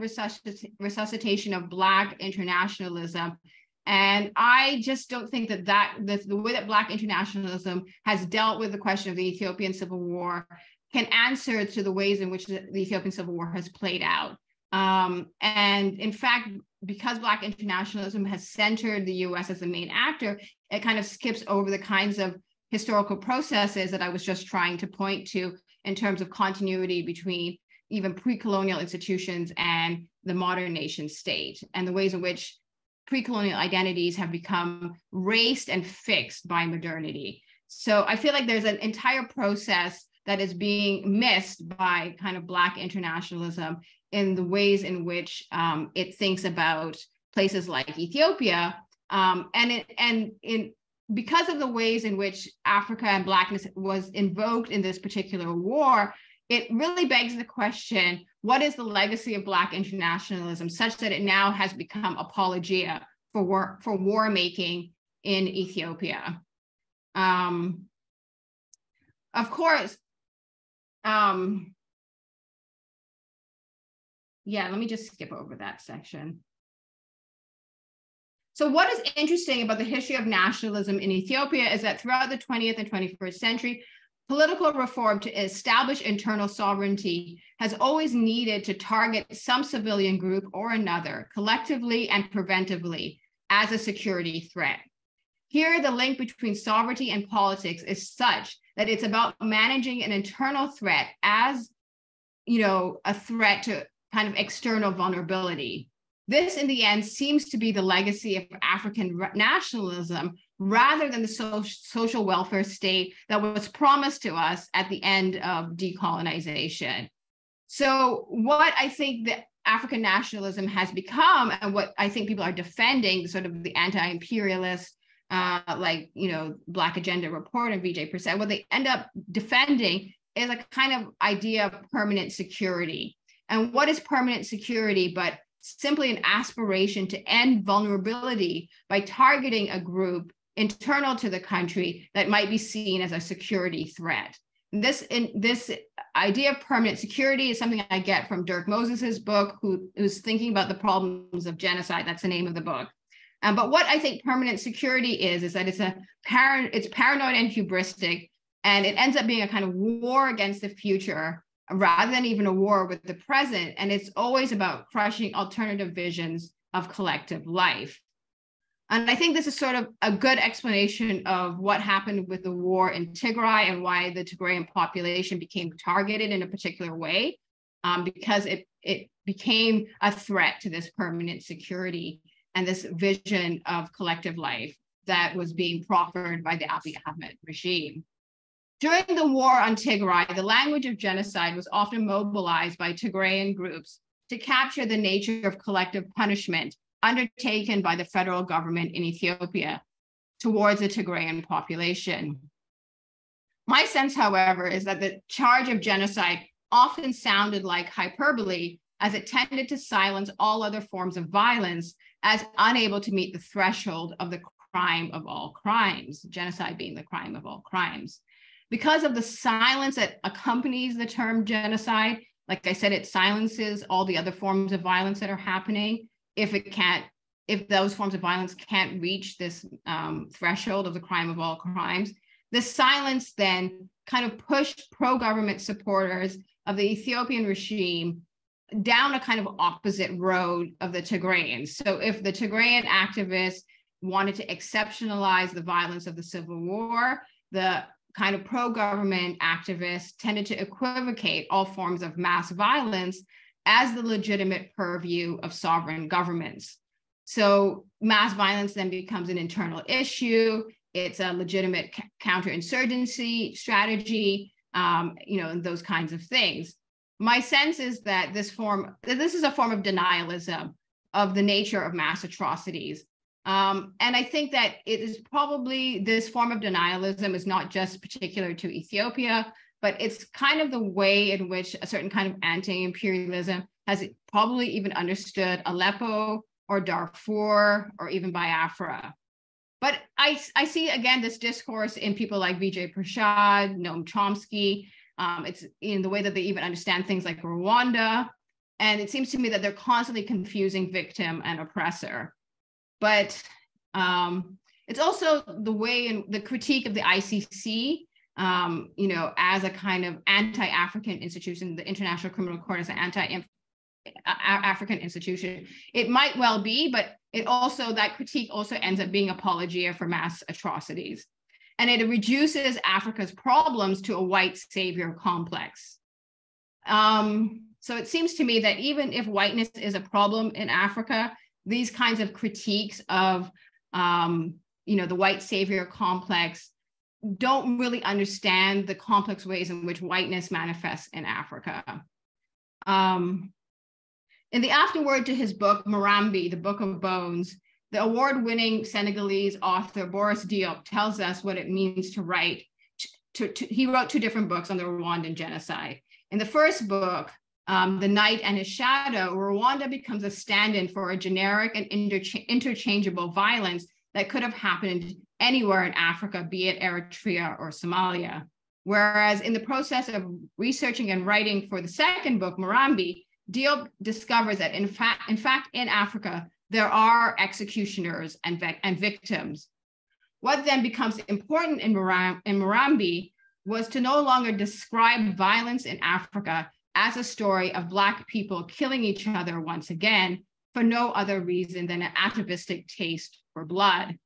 resuscitation of Black internationalism. And I just don't think that the way that Black internationalism has dealt with the question of the Ethiopian Civil War can answer to the ways in which the Ethiopian Civil War has played out. And in fact, because Black internationalism has centered the US as the main actor, it kind of skips over the kinds of historical processes that I was just trying to point to in terms of continuity between even pre-colonial institutions and the modern nation state, and the ways in which pre-colonial identities have become raced and fixed by modernity. So I feel like there's an entire process that is being missed by kind of Black internationalism in the ways in which it thinks about places like Ethiopia, because of the ways in which Africa and Blackness was invoked in this particular war, it really begs the question, what is the legacy of Black internationalism such that it now has become apologia for war making in Ethiopia? Of course, yeah, let me just skip over that section. So what is interesting about the history of nationalism in Ethiopia is that throughout the 20th and 21st century, political reform to establish internal sovereignty has always needed to target some civilian group or another, collectively and preventively, as a security threat. Here, the link between sovereignty and politics is such that it's about managing an internal threat as, a threat to kind of external vulnerability. This, in the end, seems to be the legacy of African nationalism rather than the social welfare state that was promised to us at the end of decolonization. So what I think that African nationalism has become, and what I think people are defending, sort of the anti-imperialist, Black Agenda report and Vijay Prasad, what they end up defending is a kind of idea of permanent security. And what is permanent security but simply an aspiration to end vulnerability by targeting a group internal to the country that might be seen as a security threat. This idea of permanent security is something I get from Dirk Moses's book, who's thinking about the problems of genocide. That's the name of the book. But what I think permanent security is that it's paranoid and hubristic, and it ends up being a kind of war against the future rather than even a war with the present. And it's always about crushing alternative visions of collective life. And I think this is sort of a good explanation of what happened with the war in Tigray and why the Tigrayan population became targeted in a particular way, because it became a threat to this permanent security and this vision of collective life that was being proffered by the Abiy Ahmed regime. During the war on Tigray, the language of genocide was often mobilized by Tigrayan groups to capture the nature of collective punishment undertaken by the federal government in Ethiopia towards the Tigrayan population. My sense, however, is that the charge of genocide often sounded like hyperbole, as it tended to silence all other forms of violence as unable to meet the threshold of the crime of all crimes, genocide being the crime of all crimes. Because of the silence that accompanies the term genocide, like I said, it silences all the other forms of violence that are happening. If those forms of violence can't reach this threshold of the crime of all crimes, the silence then kind of pushed pro-government supporters of the Ethiopian regime down a kind of opposite road of the Tigrayans. So if the Tigrayan activists wanted to exceptionalize the violence of the civil war, the kind of pro-government activists tended to equivocate all forms of mass violence as the legitimate purview of sovereign governments. So mass violence then becomes an internal issue. It's a legitimate counterinsurgency strategy, and those kinds of things. My sense is that this is a form of denialism of the nature of mass atrocities. And I think that it is probably, this form of denialism is not just particular to Ethiopia, but it's kind of the way in which a certain kind of anti-imperialism has probably even understood Aleppo or Darfur, or even Biafra. But I see, again, this discourse in people like Vijay Prashad, Noam Chomsky. It's in the way that they even understand things like Rwanda. And it seems to me that they're constantly confusing victim and oppressor. But it's also the way in the critique of the ICC, you know, as a kind of anti-African institution, the International Criminal Court as an anti-African institution. It might well be, but it also, that critique also ends up being apologia for mass atrocities. And it reduces Africa's problems to a white savior complex. So it seems to me that even if whiteness is a problem in Africa, these kinds of critiques of, you know, the white savior complex don't really understand the complex ways in which whiteness manifests in Africa. In the afterword to his book, Murambi, The Book of Bones, the award-winning Senegalese author Boris Diop tells us what it means to write. He wrote 2 different books on the Rwandan genocide. In the first book, The Night and His Shadow, Rwanda becomes a stand-in for a generic and interchangeable violence that could have happened anywhere in Africa, be it Eritrea or Somalia. Whereas in the process of researching and writing for the second book, Murambi, Diop discovers that in fact in Africa, there are executioners and victims. What then becomes important in Murambi was to no longer describe violence in Africa as a story of Black people killing each other once again for no other reason than an atavistic taste for blood.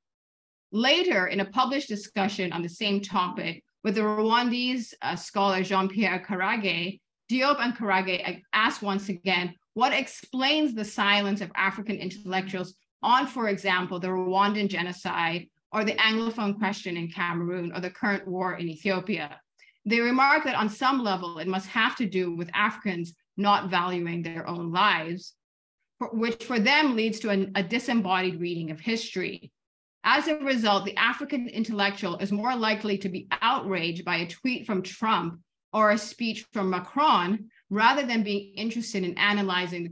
Later, in a published discussion on the same topic with the Rwandese scholar Jean-Pierre Karage, Diop and Karage asked once again, what explains the silence of African intellectuals on, for example, the Rwandan genocide or the Anglophone question in Cameroon or the current war in Ethiopia? They remark that on some level, it must have to do with Africans not valuing their own lives, which for them leads to a disembodied reading of history. As a result, the African intellectual is more likely to be outraged by a tweet from Trump or a speech from Macron, rather than being interested in analyzing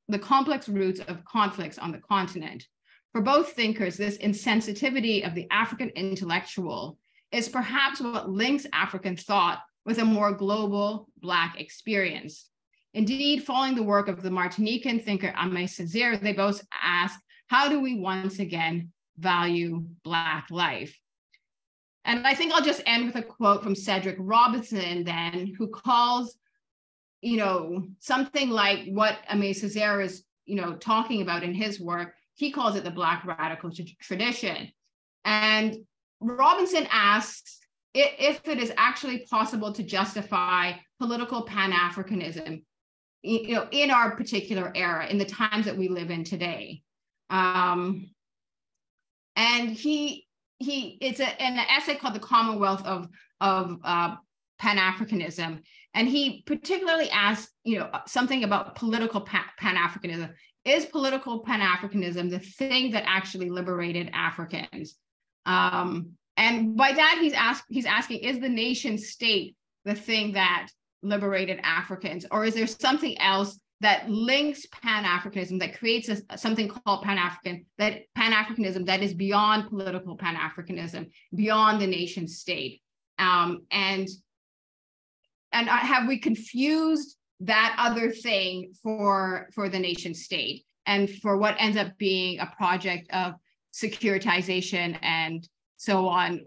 the complex roots of conflicts on the continent. For both thinkers, this insensitivity of the African intellectual is perhaps what links African thought with a more global Black experience. Indeed, following the work of the Martinican thinker Aimé Césaire, they both ask, how do we once again value Black life? And I think I'll just end with a quote from Cedric Robinson then, who calls, you know, something like what Aimé Césaire is, you know, talking about in his work. He calls it the Black radical tradition. And Robinson asks if it is actually possible to justify political Pan-Africanism, you know, in our particular era, in the times that we live in today. And it's an essay called The Commonwealth of Pan-Africanism. And he particularly asks, you know, something about political Pan-Africanism. Is political Pan-Africanism the thing that actually liberated Africans? And by that, he's asking, is the nation state the thing that liberated Africans? Or is there something else that links Pan-Africanism, that creates something called Pan-Africanism that is beyond political Pan-Africanism, beyond the nation state? And have we confused that other thing for the nation state and for what ends up being a project of securitization and so on,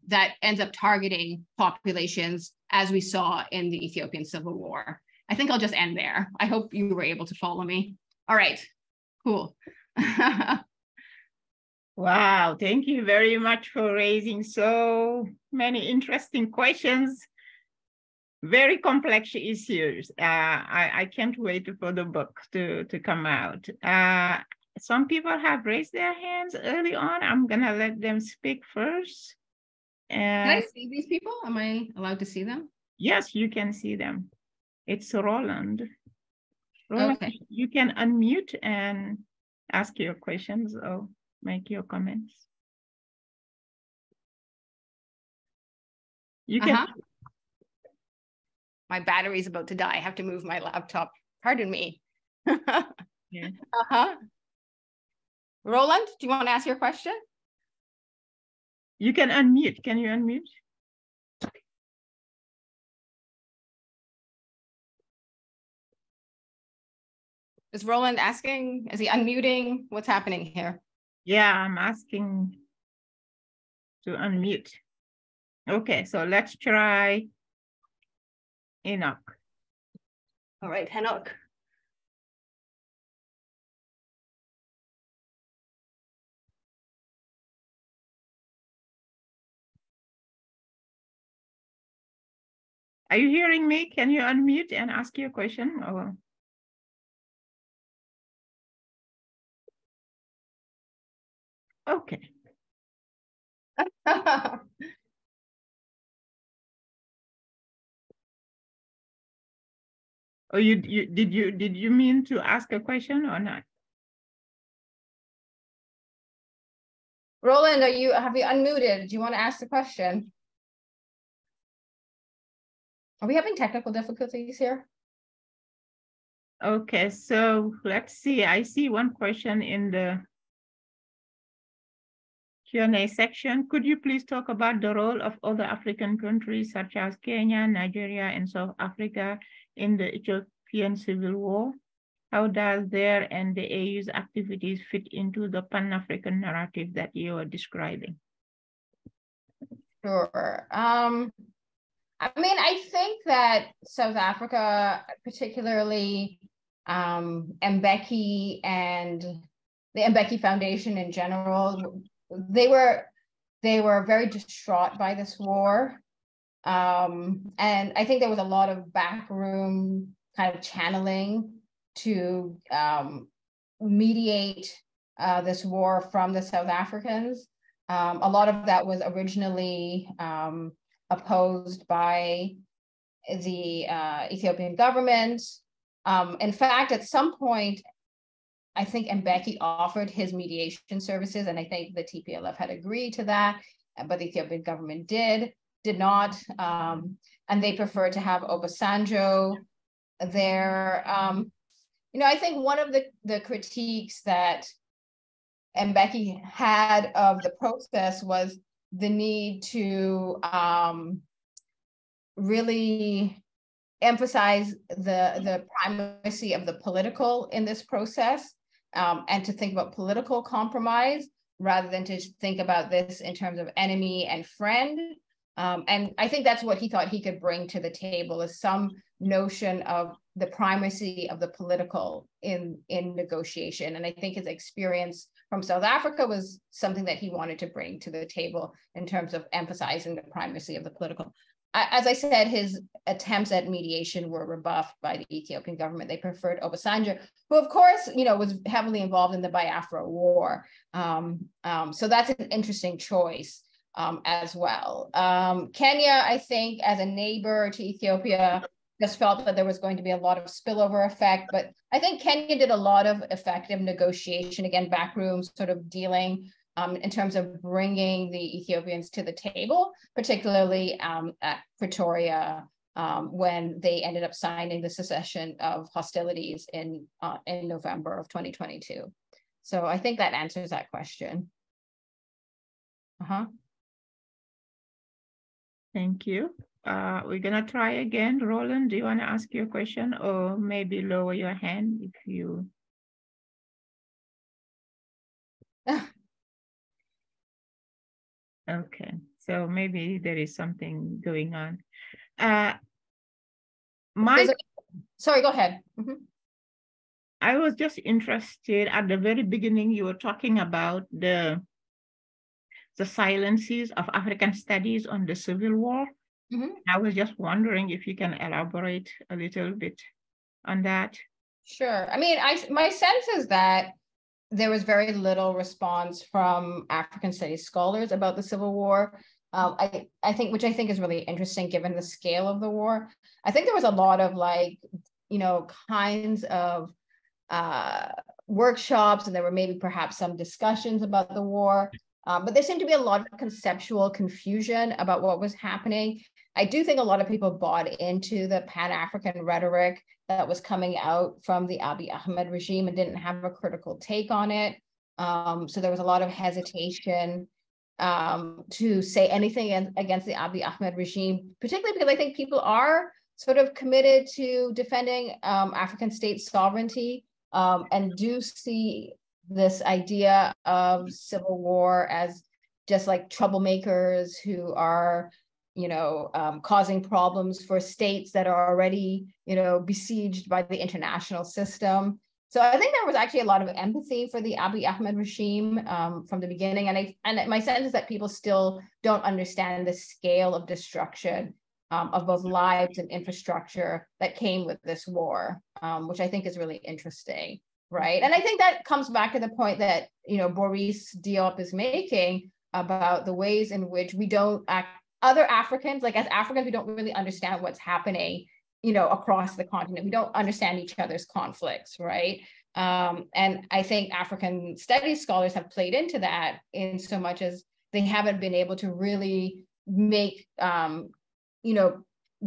that ends up targeting populations as we saw in the Ethiopian Civil War? I think I'll just end there. I hope you were able to follow me. All right, cool. Wow, thank you very much for raising so many interesting questions. Very complex issues. I can't wait for the book to come out. Some people have raised their hands early on. I'm gonna let them speak first. Can I see these people? Am I allowed to see them? Yes, you can see them. It's Roland. Roland, okay. You can unmute and ask your questions or make your comments. You can. My battery's about to die. I have to move my laptop. Pardon me. Yeah. Roland, do you want to ask your question? You can unmute. Can you unmute? Is Roland asking? Is he unmuting? What's happening here? Yeah, I'm asking to unmute. Okay, so let's try Enoch. All right, Enoch. Are you hearing me? Can you unmute and ask your question? Or... Okay. Or did you mean to ask a question or not? Roland, have you unmuted? Do you want to ask the question? Are we having technical difficulties here? Okay, so let's see. I see one question in the Q&A section. Could you please talk about the role of other African countries such as Kenya, Nigeria, and South Africa in the Ethiopian Civil War? How does their and the AU's activities fit into the Pan-African narrative that you are describing? Sure. I mean, I think that South Africa, particularly Mbeki and the Mbeki Foundation in general, they were very distraught by this war. And I think there was a lot of backroom kind of channeling to mediate this war from the South Africans. A lot of that was originally opposed by the Ethiopian government. In fact, at some point, I think Mbeki offered his mediation services, and I think the TPLF had agreed to that, but the Ethiopian government did not, and they preferred to have Obasanjo there. You know, I think one of the critiques that Mbeki had of the process was the need to really emphasize the primacy of the political in this process, and to think about political compromise rather than to think about this in terms of enemy and friend. And I think that's what he thought he could bring to the table, is some notion of the primacy of the political in negotiation. And I think his experience from South Africa was something that he wanted to bring to the table in terms of emphasizing the primacy of the political. As I said, his attempts at mediation were rebuffed by the Ethiopian government. They preferred Obasanjo, who, of course, you know, was heavily involved in the Biafra War. So that's an interesting choice as well. Kenya, I think, as a neighbor to Ethiopia, just felt that there was going to be a lot of spillover effect. But I think Kenya did a lot of effective negotiation, again, backroom sort of dealing in terms of bringing the Ethiopians to the table, particularly at Pretoria, when they ended up signing the cessation of hostilities in November of 2022. So I think that answers that question. Thank you. We're gonna try again. Roland, do you want to ask your question, or maybe lower your hand if you... Okay, so maybe there is something going on. Sorry, go ahead. I was just interested, at the very beginning, you were talking about the silences of African studies on the Civil War. I was just wondering if you can elaborate a little bit on that. Sure. I mean, my sense is that there was very little response from African studies scholars about the Civil War. I think, which I think is really interesting given the scale of the war. I think there was a lot of kinds of workshops, and there were maybe perhaps some discussions about the war, but there seemed to be a lot of conceptual confusion about what was happening. I do think a lot of people bought into the Pan-African rhetoric that was coming out from the Abiy Ahmed regime and didn't have a critical take on it. So there was a lot of hesitation to say anything against the Abiy Ahmed regime, particularly because I think people are sort of committed to defending African state sovereignty, and do see this idea of civil war as just like troublemakers who are, causing problems for states that are already, besieged by the international system. So I think there was actually a lot of empathy for the Abiy Ahmed regime from the beginning. And my sense is that people still don't understand the scale of destruction of both lives and infrastructure that came with this war, which I think is really interesting, right? And I think that comes back to the point that, Boris Diop is making about the ways in which we don't act, other Africans, like as Africans, we don't really understand what's happening, across the continent. We don't understand each other's conflicts, right? And I think African studies scholars have played into that in so much as they haven't been able to really make,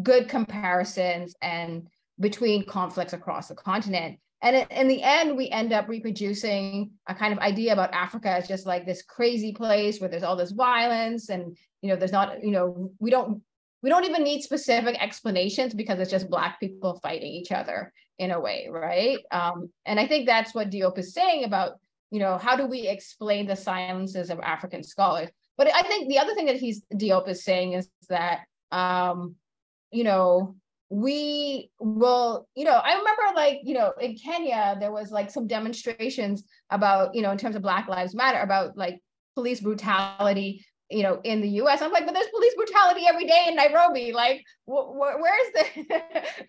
good comparisons and between conflicts across the continent. And in the end, we end up reproducing a kind of idea about Africa as just like this crazy place where there's all this violence and, there's not, we don't even need specific explanations because it's just Black people fighting each other in a way, right? And I think that's what Diop is saying about, how do we explain the silences of African scholars? But I think the other thing that Diop is saying is that, we will, I remember in Kenya, there was like some demonstrations about, in terms of Black Lives Matter, about like police brutality, in the US. I'm like, but there's police brutality every day in Nairobi. Like, where's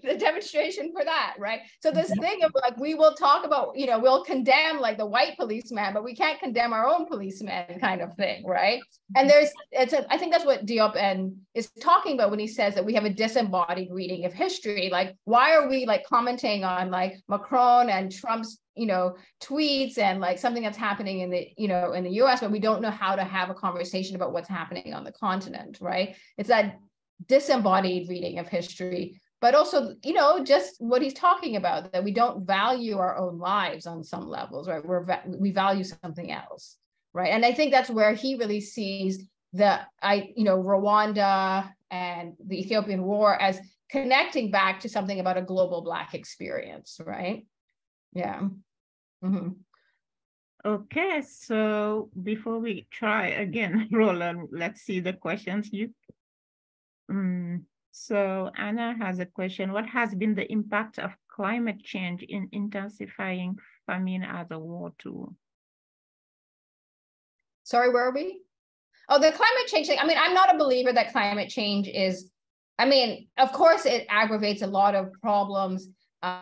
the demonstration for that, right? So this thing of like, we will talk about, we'll condemn like the white policeman, but we can't condemn our own policeman kind of thing, right? And I think that's what Diop is talking about when he says that we have a disembodied reading of history. Like, why are we like commenting on like Macron and Trump's tweets and like something that's happening in the in the US, but we don't know how to have a conversation about what's happening on the continent, right? It's that disembodied reading of history, but also just what he's talking about, that we don't value our own lives on some levels, right? We value something else, right? And I think that's where he really sees Rwanda and the Ethiopian war as connecting back to something about a global Black experience, right? Yeah. Mm-hmm. Okay, so before we try again, Roland, let's see the questions. So Anna has a question. What has been the impact of climate change in intensifying famine as a war tool? Sorry, where are we? Oh, the climate change thing. I mean, I'm not a believer that climate change is, of course it aggravates a lot of problems,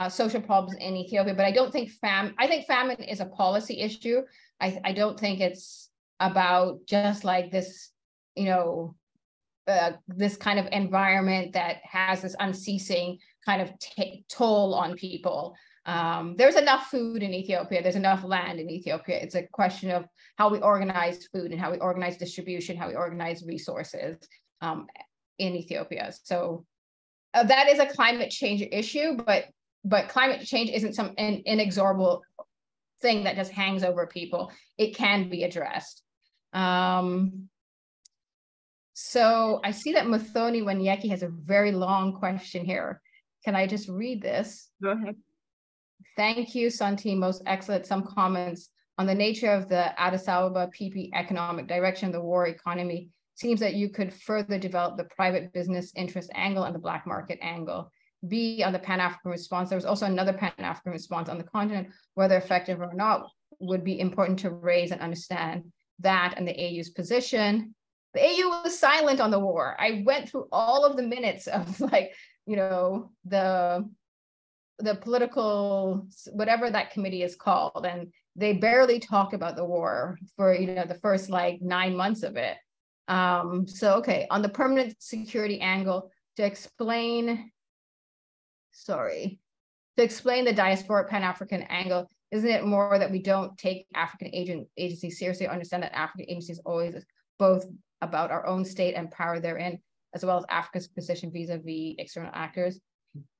social problems in Ethiopia, but I don't think I think famine is a policy issue. I don't think it's about just like this, this kind of environment that has this unceasing kind of toll on people. There's enough food in Ethiopia. There's enough land in Ethiopia. It's a question of how we organize food and how we organize distribution, how we organize resources in Ethiopia. So that is a climate change issue, but climate change isn't some inexorable thing that just hangs over people. It can be addressed. So I see that Muthoni Wanyeki has a very long question here. Can I just read this? Go ahead. Thank you, Santi. Most excellent. Some comments on the nature of the Addis Ababa PP economic direction, the war economy. Seems that you could further develop the private business interest angle and the black market angle. B, on the Pan-African response, there was also another Pan-African response on the continent, whether effective or not, would be important to raise and understand that and the AU's position. The AU was silent on the war. I went through all of the minutes of the political, whatever that committee is called, and they barely talked about the war for the first 9 months of it. So okay, on the permanent security angle, to explain the diaspora Pan-African angle, isn't it more that we don't take African agencies seriously, understand that African agencies always both about our own state and power therein, as well as Africa's position vis-a-vis external actors?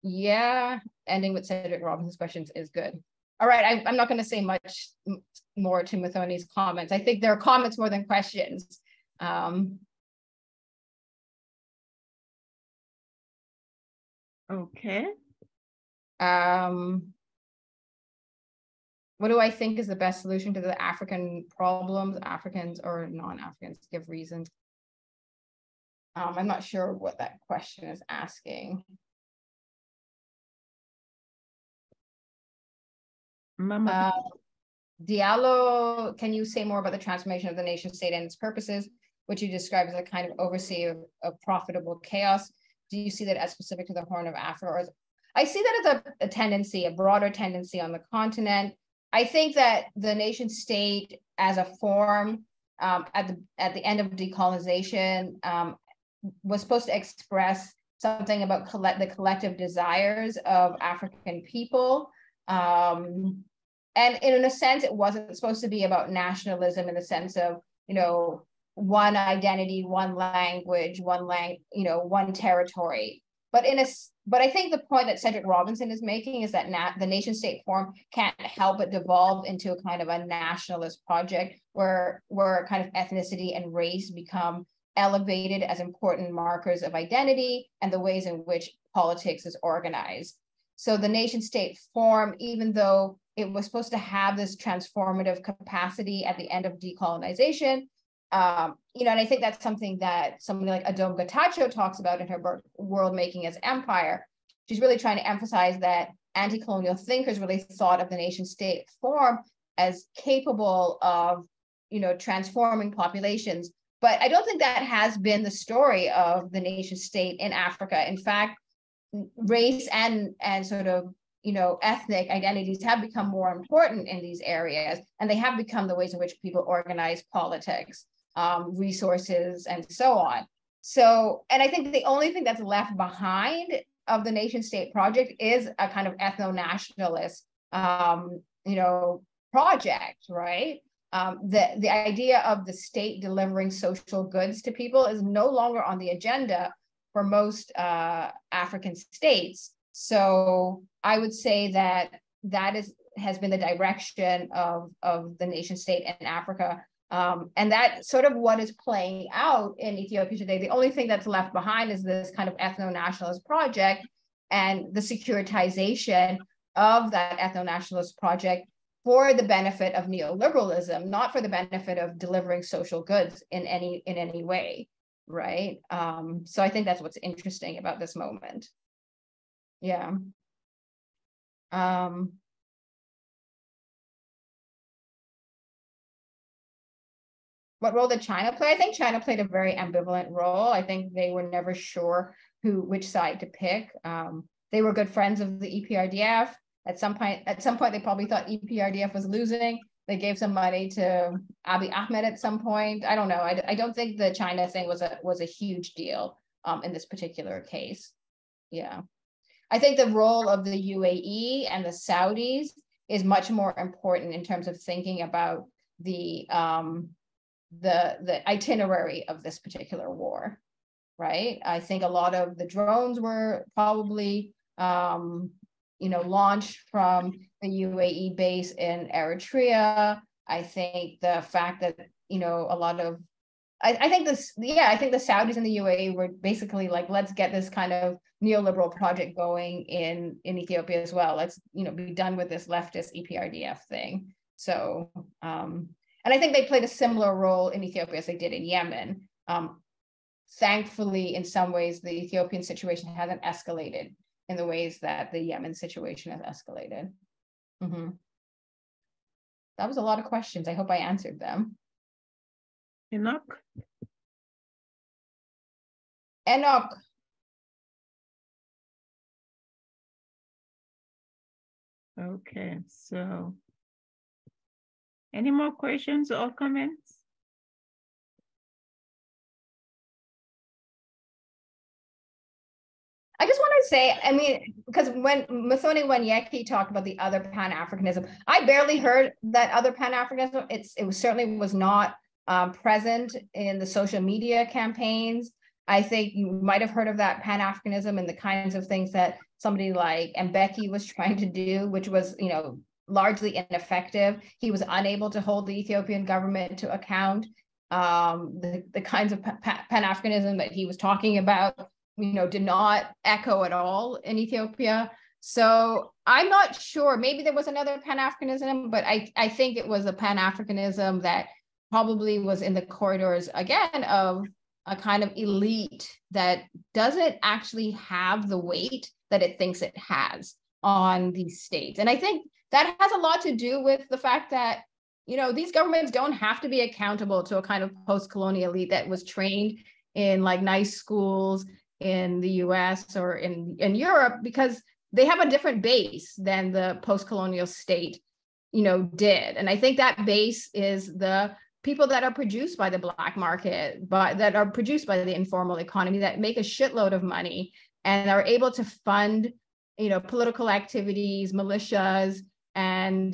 Yeah, ending with Cedric Robinson's questions is good. All right, I'm not going to say much more to Muthoni's comments. I think there are comments more than questions. Okay. What do I think is the best solution to the African problems? Africans or non-Africans, give reasons. I'm not sure what that question is asking. Diallo, can you say more about the transformation of the nation state and its purposes, which you describe as a kind of overseer of profitable chaos? Do you see that as specific to the Horn of Africa? Or I see that as a tendency, a broader tendency on the continent. I think that the nation state as a form at the end of decolonization was supposed to express something about the collective desires of African people. And in a sense, it wasn't supposed to be about nationalism in the sense of, you know, one identity, one language, one territory. But I think the point that Cedric Robinson is making is that the nation state form can't help but devolve into a kind of a nationalist project where kind of ethnicity and race become elevated as important markers of identity and the ways in which politics is organized. So the nation state form, even though it was supposed to have this transformative capacity at the end of decolonization, and I think that's something that somebody like Adom Getachew talks about in her book, World Making as Empire. She's really trying to emphasize that anti-colonial thinkers really thought of the nation state form as capable of, transforming populations. But I don't think that has been the story of the nation state in Africa. In fact, race and sort of, ethnic identities have become more important in these areas, and they have become the ways in which people organize politics, resources, and so on. So, and I think the only thing that's left behind of the nation state project is a kind of ethno-nationalist, project, right? The idea of the state delivering social goods to people is no longer on the agenda for most African states. So I would say that has been the direction of the nation state in Africa. And that's sort of what is playing out in Ethiopia today. The only thing that's left behind is this kind of ethno-nationalist project and the securitization of that ethno-nationalist project for the benefit of neoliberalism, not for the benefit of delivering social goods in any way, right? So I think that's what's interesting about this moment. Yeah. What role did China play? I think China played a very ambivalent role. I think they were never sure which side to pick. They were good friends of the EPRDF. At some point, they probably thought EPRDF was losing. They gave some money to Abiy Ahmed at some point. I don't know. I don't think the China thing was a huge deal in this particular case. Yeah. I think the role of the UAE and the Saudis is much more important in terms of thinking about the itinerary of this particular war, right? I think a lot of the drones were probably, launched from the UAE base in Eritrea. I think the fact that, I think the Saudis and the UAE were basically like, let's get this kind of neoliberal project going in Ethiopia as well. Let's, be done with this leftist EPRDF thing. So, and I think they played a similar role in Ethiopia as they did in Yemen. Thankfully, in some ways, the Ethiopian situation hasn't escalated in the ways that the Yemen situation has escalated. Mm-hmm. That was a lot of questions. I hope I answered them. Enoch. Okay, so any more questions or comments? I just want to say, because when Muthoni Wanyeki talked about the other Pan-Africanism, I barely heard that other Pan-Africanism. It certainly was not present in the social media campaigns. I think you might have heard of that Pan-Africanism and the kinds of things that somebody like Mbeki was trying to do, which was, largely ineffective. He was unable to hold the Ethiopian government to account. The kinds of Pan-Africanism that he was talking about, did not echo at all in Ethiopia. So I'm not sure, maybe there was another Pan-Africanism, but I think it was a Pan-Africanism that probably was in the corridors, again, of a kind of elite that doesn't actually have the weight that it thinks it has on these states. And I think that has a lot to do with the fact that, these governments don't have to be accountable to a kind of post-colonial elite that was trained in like nice schools in the US or in Europe, because they have a different base than the post-colonial state, did. And I think that base is the people that are produced by the black market, but that are produced by the informal economy, that make a shitload of money and are able to fund, political activities, militias, and,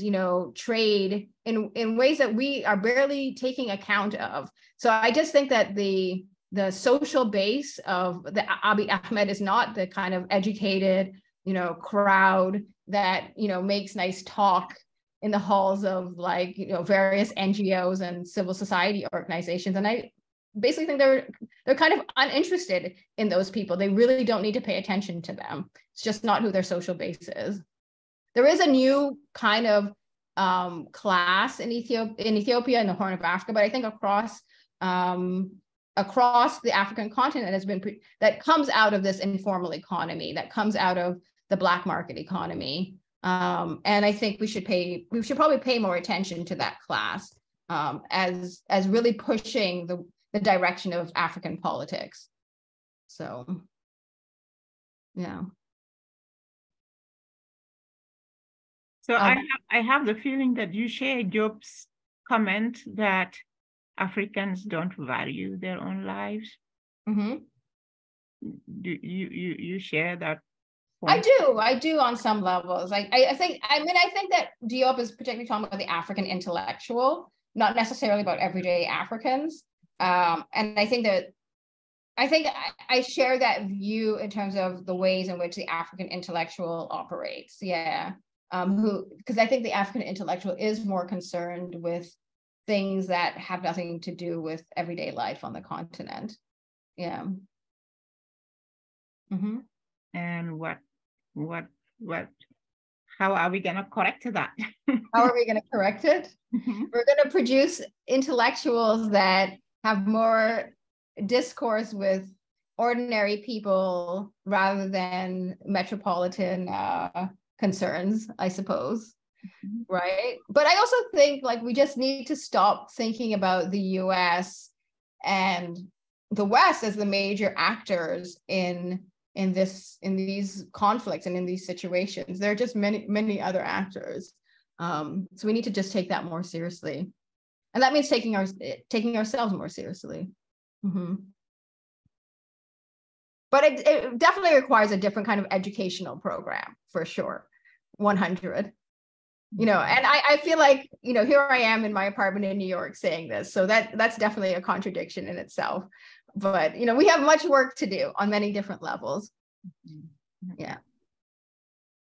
trade in ways that we are barely taking account of. So I just think that the social base of the Abiy Ahmed is not the kind of educated, crowd that, makes nice talk in the halls of like, various NGOs and civil society organizations. And I basically think they're kind of uninterested in those people. They really don't need to pay attention to them. It's just not who their social base is. There is a new kind of class in Ethiopia and the Horn of Africa, but I think across the African continent that comes out of this informal economy, that comes out of the black market economy. And I think we should probably pay more attention to that class as really pushing the direction of African politics. So, yeah. So I have the feeling that you share Job's comment that Africans don't value their own lives. Mm-hmm. Do you share that point? I do on some levels. I think that Diop is particularly talking about the African intellectual, not necessarily about everyday Africans. And I think I share that view in terms of the ways in which the African intellectual operates. Yeah. Because I think the African intellectual is more concerned with things that have nothing to do with everyday life on the continent. Yeah. Mm-hmm. And how are we going to correct that? How are we going to correct it? Mm-hmm. We're going to produce intellectuals that have more discourse with ordinary people rather than metropolitan concerns, I suppose. Mm-hmm. Right? But I also think like we just need to stop thinking about the US and the West as the major actors in these conflicts and in these situations. There are just many other actors. So we need to just take that more seriously. And that means taking ourselves more seriously. Mm-hmm. But it definitely requires a different kind of educational program, for sure, 100. And I feel like, here I am in my apartment in New York saying this. So that's definitely a contradiction in itself. But, we have much work to do on many different levels. Yeah.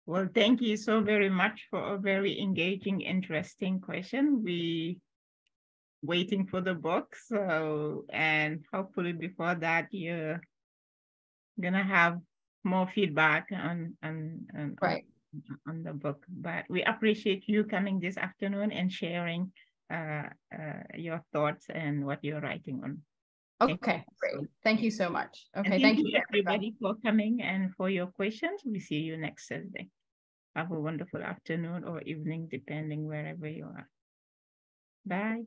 Well, thank you so very much for a very engaging, interesting question. We waiting for the book. So, and hopefully before that, you're going to have more feedback on right. on the book. But we appreciate you coming this afternoon and sharing your thoughts and what you're writing on. Okay, great. Thank you so much. Okay, and thank you everybody for coming and for your questions. We see you next Thursday. Have a wonderful afternoon or evening, depending wherever you are. Bye.